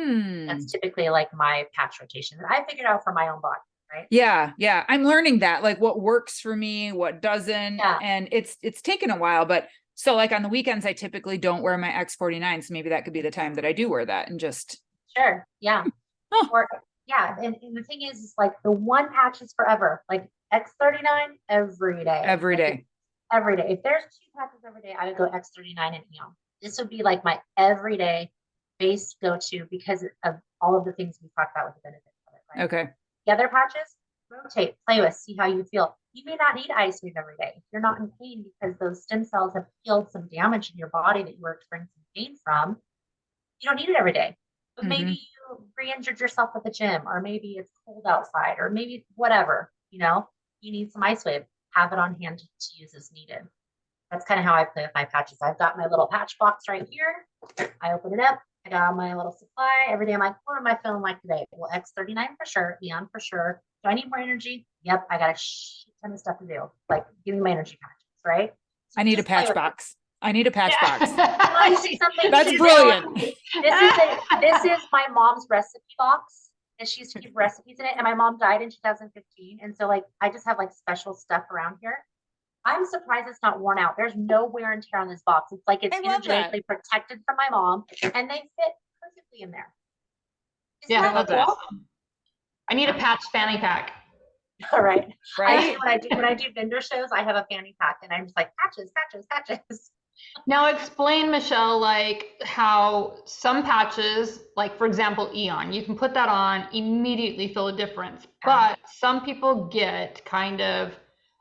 that's typically like my patch rotation that I figured out for my own body, right? Yeah, yeah. I'm learning that, like, what works for me, what doesn't. Yeah. And it's taken a while, but so like on the weekends, I typically don't wear my X49. So maybe that could be the time that I do wear that and just. Sure. Yeah. Oh. Or yeah. And the thing is like the one patch is forever, like X39 every day. Every day. Every day. If there's 2 patches every day, I would go X39 and Eon. This would be like my everyday base go-to, because of all of the things we talked about with the benefits of it, right? Okay. The other patches, rotate, play with, see how you feel. You may not need ice-wave every day if you're not in pain, because those stem cells have healed some damage in your body that you were experiencing pain from. You don't need it every day. But maybe you re-injured yourself at the gym, or maybe it's cold outside, or maybe whatever, you need some ice-wave. Have it on hand to use as needed. That's kind of how I play with my patches. I've got my little patch box right here. I open it up. I got my little supply. Every day I'm like, what am I feeling like today? Well, X39 for sure, Eon for sure. Do I need more energy? Yep, I got a shit ton of stuff to do. Like, give me my energy patches, right? So I need a just play patch with it. box. I need a patch box. I see something. That's brilliant. This is my mom's recipe box, and she used to keep recipes in it. And my mom died in 2015, and so like I just have like special stuff around here. I'm surprised it's not worn out. There's no wear and tear on this box. It's like it's I love that. energetically protected from my mom, and they fit perfectly in there. Isn't Yeah, that that's cool? awesome. I need a patch fanny pack. All right. Right? When I do vendor shows, I have a fanny pack, and I'm just like patches, patches, patches. Now explain, Michelle, like how some patches, like for example, Eon, you can put that on, immediately feel a difference. But some people get kind of,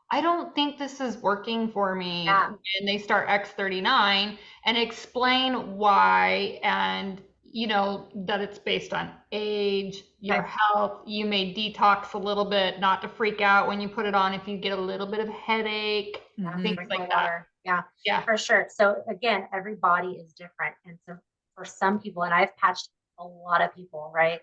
I don't think this is working for me. Yeah. And they start X39, and explain why, and that it's based on age, your health. You may detox a little bit, not to freak out when you put it on if you get a little bit of headache, things like that. Yeah, for sure. So again, every body is different. And so for some people, and I've patched a lot of people, right?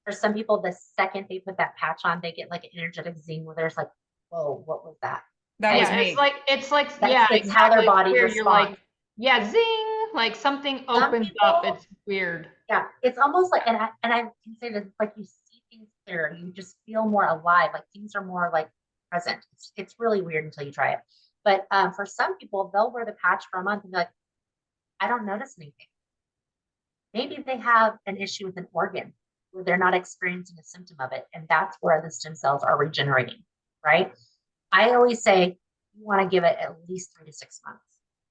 For some people, the second they put that patch on, they get like an energetic zing where there's like, whoa, what was that? That was me. It's like It's exactly how their body where responds. you're like, yeah, zing, like something opens up. It's weird. Yeah, it's almost like, and I can say this, like you see things clearer, you just feel more alive, like things are more like present. It's really weird until you try it. But for some people, they'll wear the patch for a month and be like, I don't notice anything. Maybe they have an issue with an organ where they're not experiencing a symptom of it, and that's where the stem cells are regenerating, right? I always say you want to give it at least 3 to 6 months,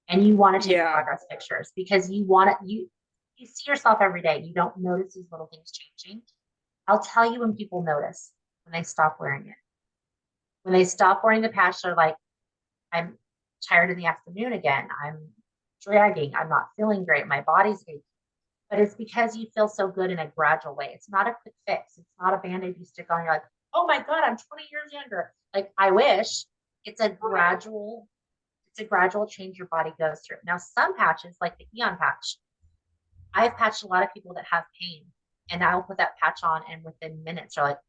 and you want to take progress pictures, because you want it. You see yourself every day. You don't notice these little things changing. I'll tell you when people notice, when they stop wearing it. When they stop wearing the patch, they're like, I'm tired in the afternoon again. I'm dragging. I'm not feeling great. My body's aching. But it's because you feel so good in a gradual way. It's not a quick fix. It's not a band-aid you stick on. You're like, oh my God, I'm 20 years younger. Like, I wish. It's a gradual change your body goes through. Now, some patches, like the Eon patch, I've patched a lot of people that have pain, and I'll put that patch on, and within minutes they're like,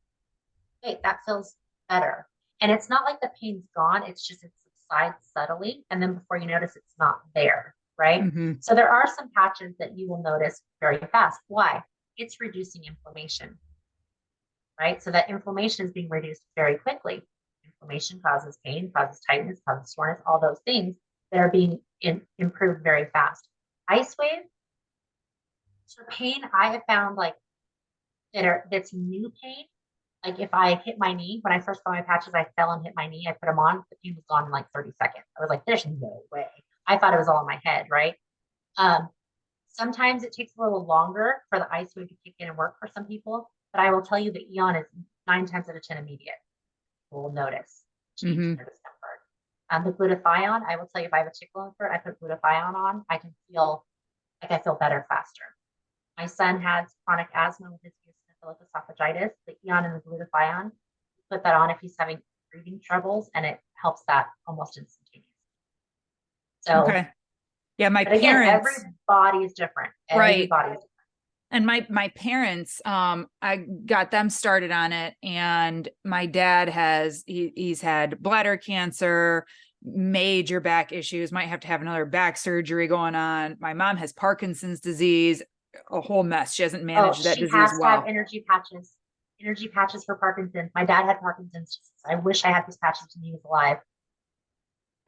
wait, that feels better. And it's not like the pain's gone. It's just it subsides subtly, and then before you notice, it's not there, right? So there are some patches that you will notice very fast. Why? It's reducing inflammation, right? So that inflammation is being reduced very quickly. Inflammation causes pain, causes tightness, causes soreness, all those things that are being improved very fast. Ice wave, for pain, I have found like that's new pain. Like if I hit my knee, when I first got my patches, I fell and hit my knee. I put them on, the pain was gone in like 30 seconds. I was like, there's no way. I thought it was all in my head, right? Sometimes it takes a little longer for the ice wave to kick in and work for some people, but I will tell you that Eon is 9 times out of 10 immediate. People will notice change in their discomfort. The glutathione, I will tell you, if I have a tickle in the I put glutathione on, I can feel like I feel better faster. My son has chronic asthma with his eosinophilic esophagitis. The Eon and the glutathione put that on if he's having breathing troubles, and it helps that almost instantaneously. So, Okay. Yeah, my but again, every parents, body is different. Right. Everybody is and my parents, I got them started on it, and my dad he's had bladder cancer, major back issues, might have to have another back surgery going on. My mom has Parkinson's disease, a whole mess. She hasn't managed that she disease has to well. have energy patches for Parkinson's. My dad had Parkinson's. I wish I had these patches when he was alive.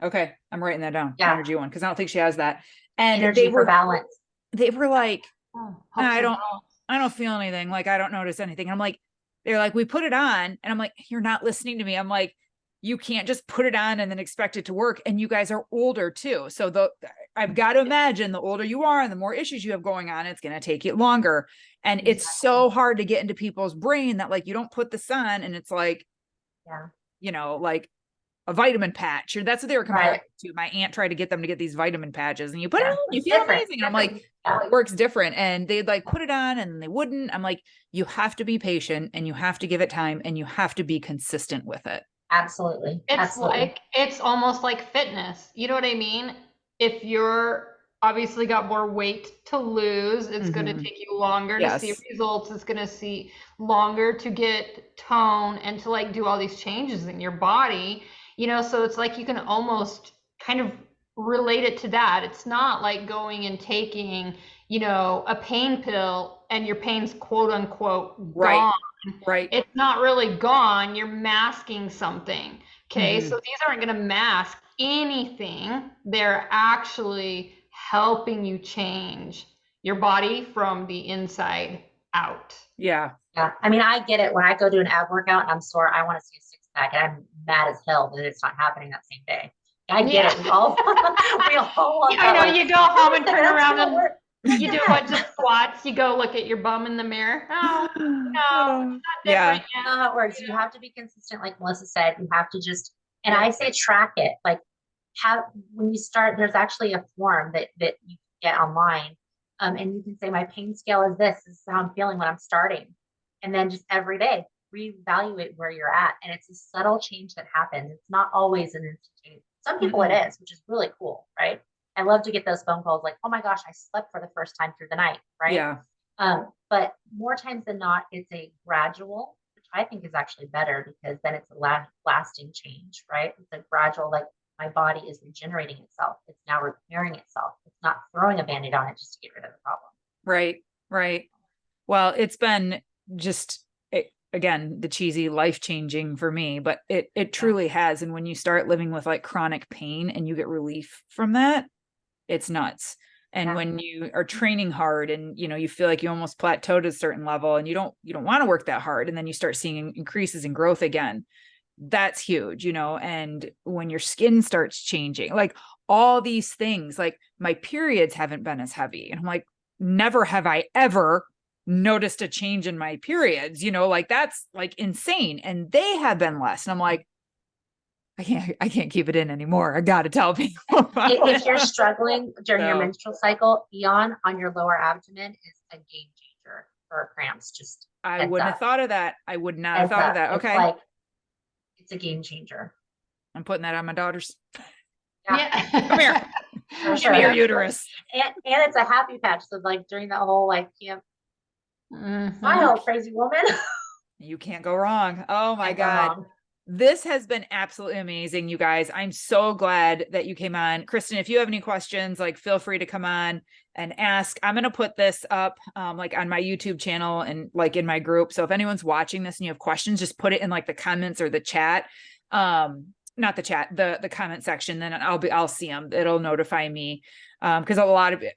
Okay, I'm writing that down. Yeah. Energy one, because I don't think she has that. And Energy for balance. They were like, Oh, I don't feel anything. Like, I don't notice anything. And I'm like, they're like, we put it on, and I'm like, you're not listening to me. I'm like, you can't just put it on and then expect it to work. And you guys are older too. So I've got to imagine the older you are and the more issues you have going on, it's going to take you longer. And Exactly. it's so hard to get into people's brain that like, you don't put this on and it's like, Yeah. you know, like a vitamin patch, or that's what they were comparing Right. it to. My aunt tried to get them to get these vitamin patches, and you put it Yeah, on, you it's feel different. amazing. And I'm like, Yeah. it works different. And they'd like put it on and they wouldn't. I'm like, you have to be patient, and you have to give it time, and you have to be consistent with it. Absolutely. It's Absolutely. like, it's almost like fitness. You know what I mean? If you're obviously got more weight to lose, it's going to Mhm. take you longer to see Yes. results. It's going to see longer to get tone and to like do all these changes in your body, you know, so it's like you can almost kind of relate it to that. It's not like going and taking, you know, a pain pill and your pain's quote unquote Right. gone. Right. It's not really gone. You're masking something. Okay. Mhm. So these aren't going to mask anything. They're actually helping you change your body from the inside out. Yeah. Yeah. I mean, I get it. When I go do an ab workout and I'm sore, I want to see a six pack, and I'm mad as hell that it's not happening that same day. I get Yeah. it. We all want I that, know like, you go home and turn that's around gonna and work. you do a bunch of squats. You go look at your bum in the mirror. Oh, no, not Yeah. different yet. Not how it works. You have to be consistent, like Melissa said. You have to just, and I say track it. Like, have, when you start, there's actually a form that you get online, and you can say my pain scale is this. This is how I'm feeling when I'm starting, and then just every day reevaluate where you're at. And it's a subtle change that happens. It's not always an instantaneous. Some people it is, which is really cool, right? I love to get those phone calls like, oh my gosh, I slept for the first time through the night, right? Yeah. But more times than not, it's a gradual, which I think is actually better, because then it's a lasting change, right? It's a gradual, like, my body is regenerating itself. It's now repairing itself. It's not throwing a band-aid on it just to get rid of the problem. Right. Right. Well, it's been just, again, the cheesy life-changing for me, but it truly has. And when you start living with like chronic pain and you get relief from that, it's nuts. And Yeah. when you are training hard and, you know, you feel like you almost plateaued at a certain level and you don't want to work that hard, and then you start seeing increases in growth again, that's huge, you know. And when your skin starts changing, like all these things, like my periods haven't been as heavy. And I'm like, never have I ever noticed a change in my periods, you know, like that's like insane. And they have been less. And I'm like, I can't keep it in anymore. I got to tell people. If you're struggling during your So- menstrual cycle, Eon on your lower abdomen is a game changer for cramps. Just I heads wouldn't up. have thought of that. I would not have heads thought up. of that. It's Okay. like, it's a game changer. I'm putting that on my daughters. Yeah. Come here. For Give sure. me your uterus. And it's a happy patch. So like during that whole like camp, Mhm. smile, crazy woman. You can't go wrong. Oh my Can't go God. wrong. This has been absolutely amazing, you guys. I'm so glad that you came on. Kristen, if you have any questions, like feel free to come on and ask. I'm going to put this up like on my YouTube channel and like in my group. So if anyone's watching this and you have questions, just put it in like the comments or the chat. Not the chat, the comment section, then I'll see them. It'll notify me. Because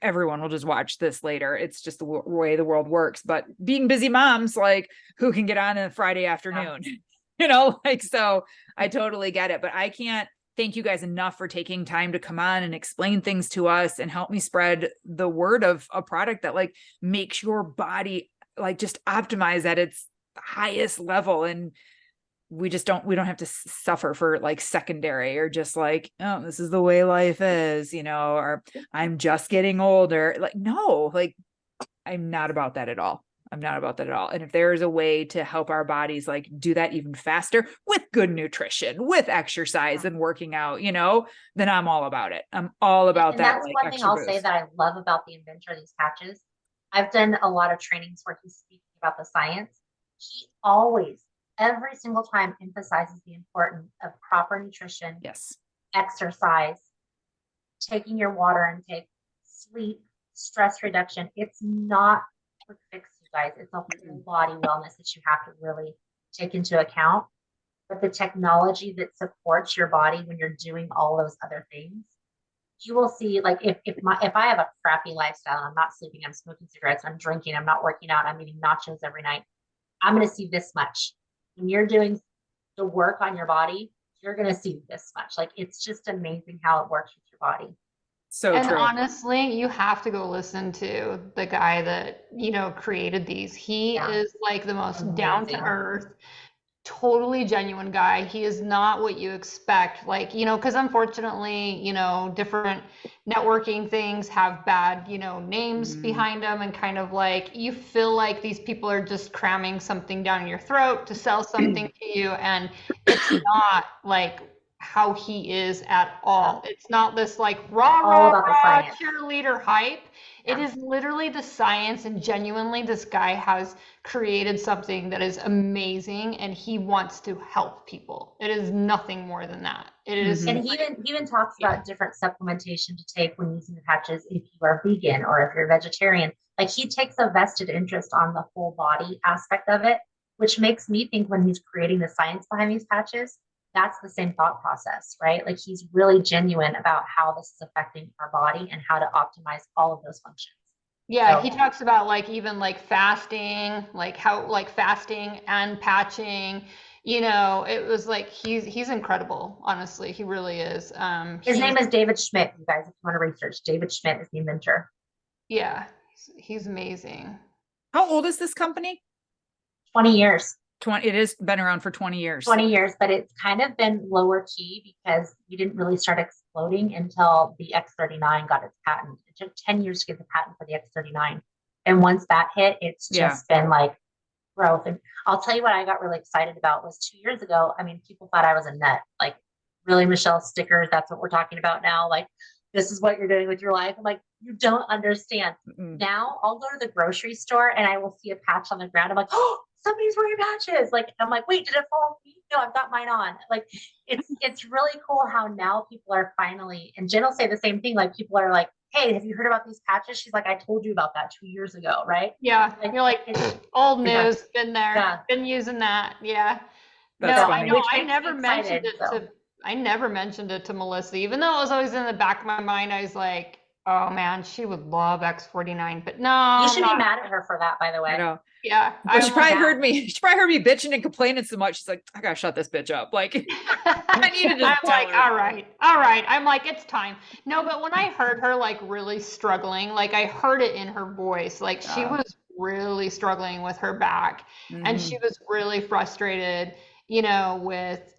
everyone will just watch this later. It's just the way the world works. But being busy moms, like who can get on a Friday afternoon? Yeah. You know, like, so I totally get it, but I can't thank you guys enough for taking time to come on and explain things to us and help me spread the word of a product that like makes your body like just optimize at its highest level. And we don't have to suffer for like secondary or just like, oh, this is the way life is, you know, or I'm just getting older. Like, no, like I'm not about that at all. I'm not about that at all. And if there is a way to help our bodies like do that even faster with good nutrition, with exercise and working out, then I'm all about it. I'm all about And that that's like one thing extra I'll say boost. that I love about the inventor of these patches. I've done a lot of trainings where he's speaking about the science. He always, every single time, emphasizes the importance of proper nutrition, Yes. exercise, taking your water intake, sleep, stress reduction. It's not a quick fix, you guys. It's a whole body wellness that you have to really take into account. But the technology that supports your body when you're doing all those other things, you will see, like, if I have a crappy lifestyle, I'm not sleeping, I'm smoking cigarettes, I'm drinking, I'm not working out, I'm eating nachos every night, I'm going to see this much. When you're doing the work on your body, you're going to see this much. Like, it's just amazing how it works with your body. So And true. honestly, you have to go listen to the guy that, created these. He is like the most down to Amazing. earth, totally genuine guy. He is not what you expect. Like, because unfortunately, different networking things have bad, names behind them, and kind of like you feel like these people are just cramming something down your throat to sell something to you. And it's not like how he is at all. It's not this like rah, All rah, about the rah science. cheerleader hype. It Yeah. is literally the science, and genuinely this guy has created something that is amazing, and he wants to help people. It is nothing more than that. It is And he even talks about different supplementation to take when using the patches if you are vegan or if you're vegetarian. Like, he takes a vested interest on the whole body aspect of it, which makes me think when he's creating the science behind these patches, that's the same thought process, right? Like, he's really genuine about how this is affecting our body and how to optimize all of those functions. Yeah, So, he talks about like even like fasting, like how like fasting and patching, it was like he's incredible, honestly. He really is. his name is David Schmidt, you guys, if you want to research. David Schmidt is the inventor. Yeah, he's amazing. How old is this company? 20 years. 20. It has been around for 20 years. 20 years, but it's kind of been lower key because we didn't really start exploding until the X39 got its patent. It took 10 years to get the patent for the X39. And once that hit, it's just been like growth. And I'll tell you what I got really excited about was 2 years ago. I mean, people thought I was a nut. Like, really, Michelle, stickers, that's what we're talking about now. Like, this is what you're doing with your life. I'm like, you don't understand. Now I'll go to the grocery store and I will see a patch on the ground. I'm like, oh, somebody's wearing patches. Like, I'm like, wait, did it fall on me? No, I've got mine on. Like, it's really cool how now people are finally, and Jen will say the same thing. Like, people are like, hey, have you heard about these patches? She's like, I told you about that 2 years ago, right? Yeah, Like, you're like old news, been there, Yeah. been using that. Yeah. That's No, funny. I never mentioned it to I never mentioned it to Melissa, even though it was always in the back of my mind. I was like, oh man, she would love X49, but no. You should be mad at her for that, by the way. I know. Yeah. But she probably heard me. She probably heard me bitching and complaining so much. She's like, I gotta shut this bitch up. Like, I needed to I'm tell like, her. all right. I'm like, it's time. No, but when I heard her like really struggling, like I heard it in her voice, like she was really struggling with her back, and she was really frustrated, with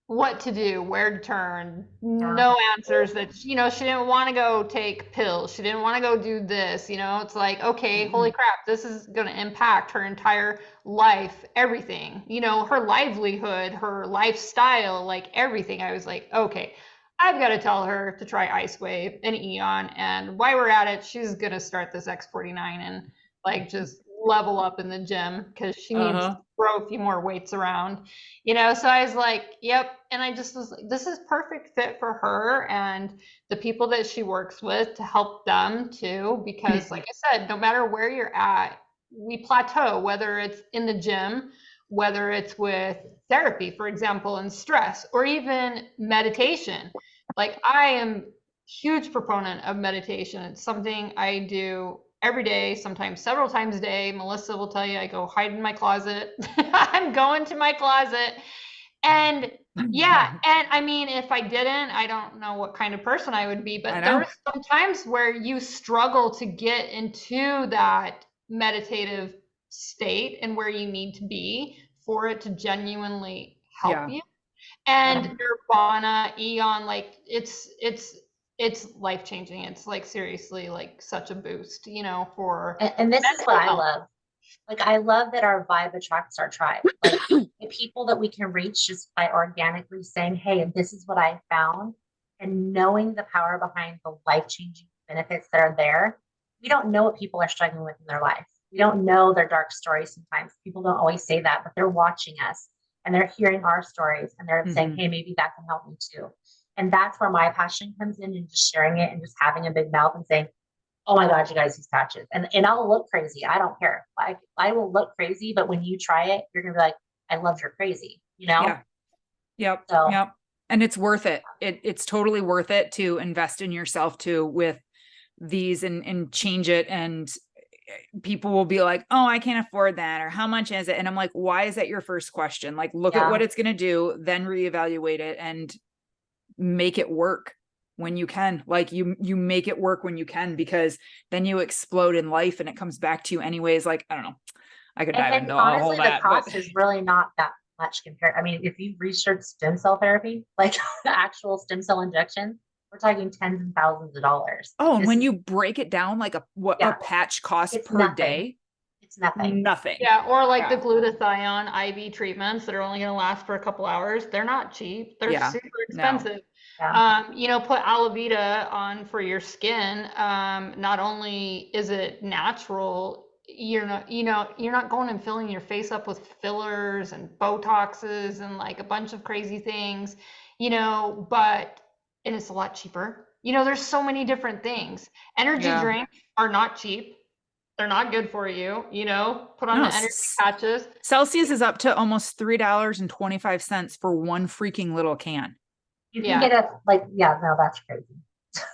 what to do, where to turn, no answers, that, she didn't want to go take pills. She didn't want to go do this, it's like, okay, holy crap, this is going to impact her entire life, everything, her livelihood, her lifestyle, like everything. I was like, okay, I've got to tell her to try Ice Wave and Eon. And while we're at it, she's going to start this X49 and like just level up in the gym because she needs to throw a few more weights around, so I was like, yep. And I just was like, this is perfect fit for her and the people that she works with, to help them too, because like I said, no matter where you're at, we plateau, whether it's in the gym, whether it's with therapy, for example, and stress, or even meditation. Like, I am huge proponent of meditation. It's something I do every day, sometimes several times a day. Melissa will tell you I go hide in my closet. I'm going to my closet. And yeah, and I mean, if I didn't, I don't know what kind of person I would be, but there are some times where you struggle to get into that meditative state and where you need to be for it to genuinely help you. And Nirvana, Eon, like it's life-changing. It's like seriously like such a boost, for and this is what I love. Like, I love that our vibe attracts our tribe. Like, the people that we can reach just by organically saying, hey, this is what I found, and knowing the power behind the life-changing benefits that are there. We don't know what people are struggling with in their life. We don't know their dark stories sometimes. People don't always say that, but they're watching us and they're hearing our stories and they're saying, hey, maybe that can help me too. And that's where my passion comes in, and just sharing it and just having a big mouth and saying, oh my God, you guys use patches. And I'll look crazy. I don't care. Like, I will look crazy, but when you try it, you're gonna be like, I love you're crazy, you know? Yeah. Yep. So Yep. And it's worth it. It's totally worth it to invest in yourself too with these and change it. And people will be like, oh, I can't afford that. Or how much is it? And I'm like, why is that your first question? Like, look at Yeah. what it's going to do, then reevaluate it and make it work when you can. Like you make it work when you can, because then you explode in life and it comes back to you anyways. Like, I don't know. I could dive and into all honestly, the that, cost but is really not that much compared. I mean, if you research stem cell therapy, like the actual stem cell injection, we're talking tens and thousands of dollars. oh, and This when is- you break it down, like what Yeah. a patch costs It's per nothing. day, it's nothing. nothing. Yeah, or like the Yeah. glutathione IV treatments that are only going to last for a couple hours. They're not cheap. They're Yeah, super no. expensive. Yeah. You know, put Alavita on for your skin. Not only is it natural, you're not going and filling your face up with fillers and Botoxes and like a bunch of crazy things, and it's a lot cheaper. There's so many different things. Energy Yeah. drinks are not cheap. They're not good for you, put on No, the energy patches. Celsius is up to almost $3.25 for one freaking little can. You can Yeah. get no, that's crazy.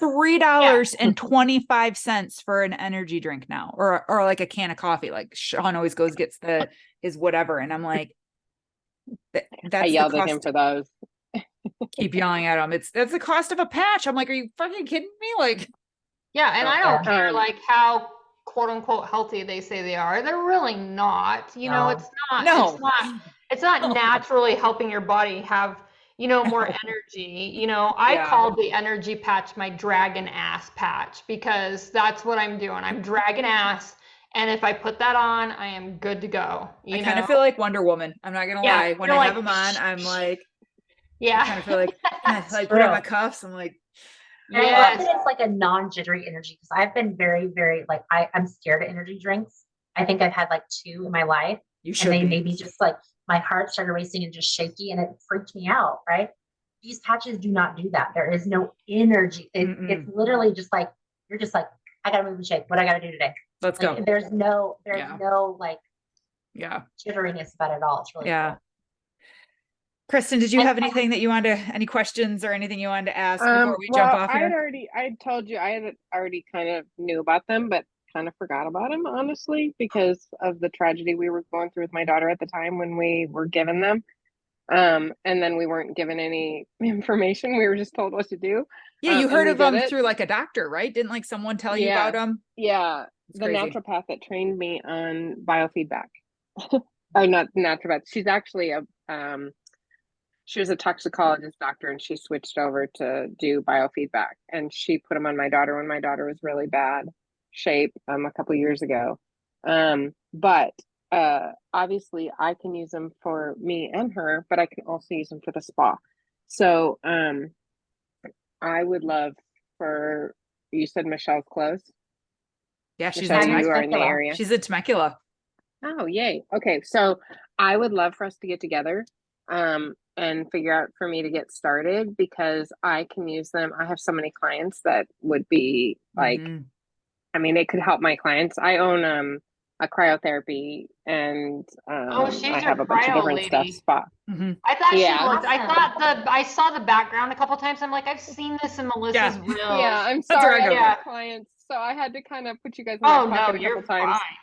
$3.25 for an energy drink now, or like a can of coffee. Like Sean always gets his whatever, and I'm like, that's I yelled the at him cost. for those. Keep yelling at him. That's the cost of a patch. I'm like, are you fucking kidding me? Like, Yeah, and I don't care Um, like how quote unquote healthy they say they are. They're really not. No. No. It's not naturally helping your body have, more energy. I Yeah. called the energy patch my dragon ass patch because that's what I'm doing. I'm dragon ass. And if I put that on, I am good to go. I kind of feel like Wonder Woman. I'm not gonna Yeah, lie. When you're I like, have them on, I'm like, yeah. I kind of feel like, That's like put on true. my cuffs. I'm like, And I Yes. love that it's like a non-jittery energy, because I've been very, very like I'm scared of energy drinks. I think I've had like 2 in my life, you and should they be. made me just like my heart started racing and just shaky, and it freaked me out. Right? These patches do not do that. There is no energy. It's literally just like you're just like, I gotta move and shake. What I gotta do today? Let's Like go. there's no Yeah. like Yeah. jitteriness about it at all. It's really Yeah. cool. Kristen, did you have anything that you wanted to, any questions or anything you wanted to ask before we well, jump off here? I had told you I had already kind of knew about them, but kind of forgot about them, honestly, because of the tragedy we were going through with my daughter at the time when we were given them. And then we weren't given any information. We were just told what to do. Yeah, you heard and of we did them it. through like a doctor, right? Didn't like someone tell you Yeah. about them? Yeah. It's The crazy. naturopath that trained me on biofeedback. Or not naturopath. She's actually she was a toxicologist doctor, and she switched over to do biofeedback, and she put them on my daughter when my daughter was really bad shape a couple years ago. But obviously I can use them for me and her, but I can also use them for the spa. So I would love for, you said Michelle's close. Yeah, she's Michelle, in you are in the Temecula. area. She's in Temecula. Oh, yay. Okay. So I would love for us to get together and figure out for me to get started, because I can use them. I have so many clients that would be like, Mhm. I mean, it could help my clients. I own a cryotherapy, and She's I your have a bunch of cryo different stuff lady. spot. Mhm. I thought Yeah. she looked. Awesome. I saw the background a couple times. I'm like, I've seen this in Melissa's Yeah. reels. Yeah, I'm That's where sorry. I I go. have clients, so I had to kind of put you guys in Oh my no, pocket a you're couple times. fine.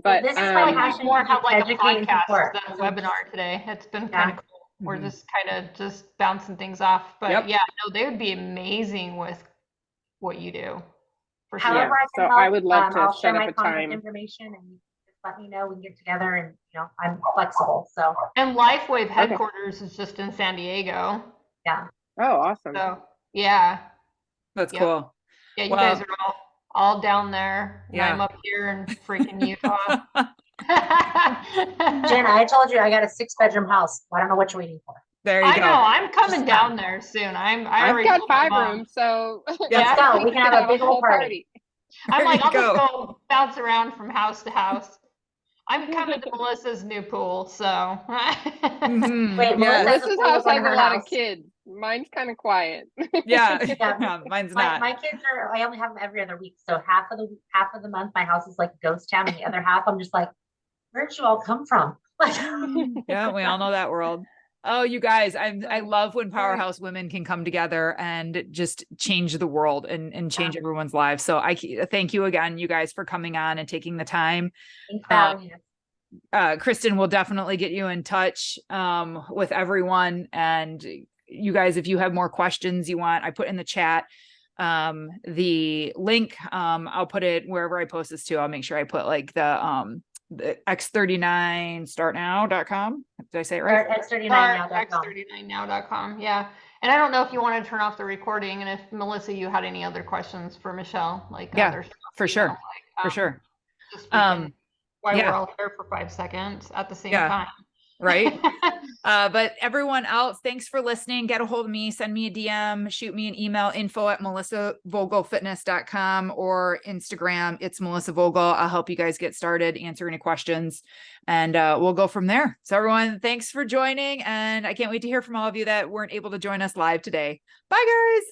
But this is I my think passion. we've more to had like a educate and podcast support. than a So webinar today. It's been Yeah. kind of cool. We're Mhm. just kind of just bouncing things off. But Yep. yeah, no, they would be amazing with what you do. For sure. However I so can help, I would love to I'll share set up my a contact time. information, and just let me know. We can get together, and I'm flexible. So And LifeWave headquarters is just in San Diego. yeah. Oh, awesome. So yeah. That's Yep. cool. Yeah, you Well, guys are all all down there. And Yeah. I'm up here in freaking Utah. Jen, I told you I got a 6-bedroom house. I don't know what you're waiting for. There you I go. know. I'm coming Just down come. there soon. I've already got told my 5 mom. rooms, so Yeah. Let's go. We can have a big old party. I'm There like, you I'll go. just go bounce around from house to house. I'm coming to Melissa's new pool, so. Mhm. Wait, Yes. Melissa has a Melissa's pool house in has her a lot of house. kids. Mine's kind of quiet. Yeah. Yeah. Yeah, mine's My not. kids are, I only have them every other week. So half of the month, my house is like a ghost town. And the other half, I'm just like, where'd you all come from? Like, Yeah, we all know that world. Oh, you guys, I love when powerhouse women can come together and just change the world and change everyone's lives. So I thank you again, you guys, for coming on and taking the time. thanks for having us. Kristen will definitely get you in touch with everyone. And you guys, if you have more questions you want, I put in the chat the link. I'll put it wherever I post this to. I'll make sure I put like the x39startnow.com. Did I say it right? X39now.com. X39now.com. Yeah. And I don't know if you want to turn off the recording, and if Melissa, you had any other questions for Michelle, like Yeah, other stuff, for sure. like, For sure. just speaking why yeah. we're all here for 5 seconds at the same Yeah. time. Right. But everyone else, thanks for listening. Get a hold of me, send me a DM, shoot me an email, info@melissavogelfitness.com or Instagram. It's Melissa Vogel. I'll help you guys get started, answer any questions, and we'll go from there. So everyone, thanks for joining. And I can't wait to hear from all of you that weren't able to join us live today. Bye guys.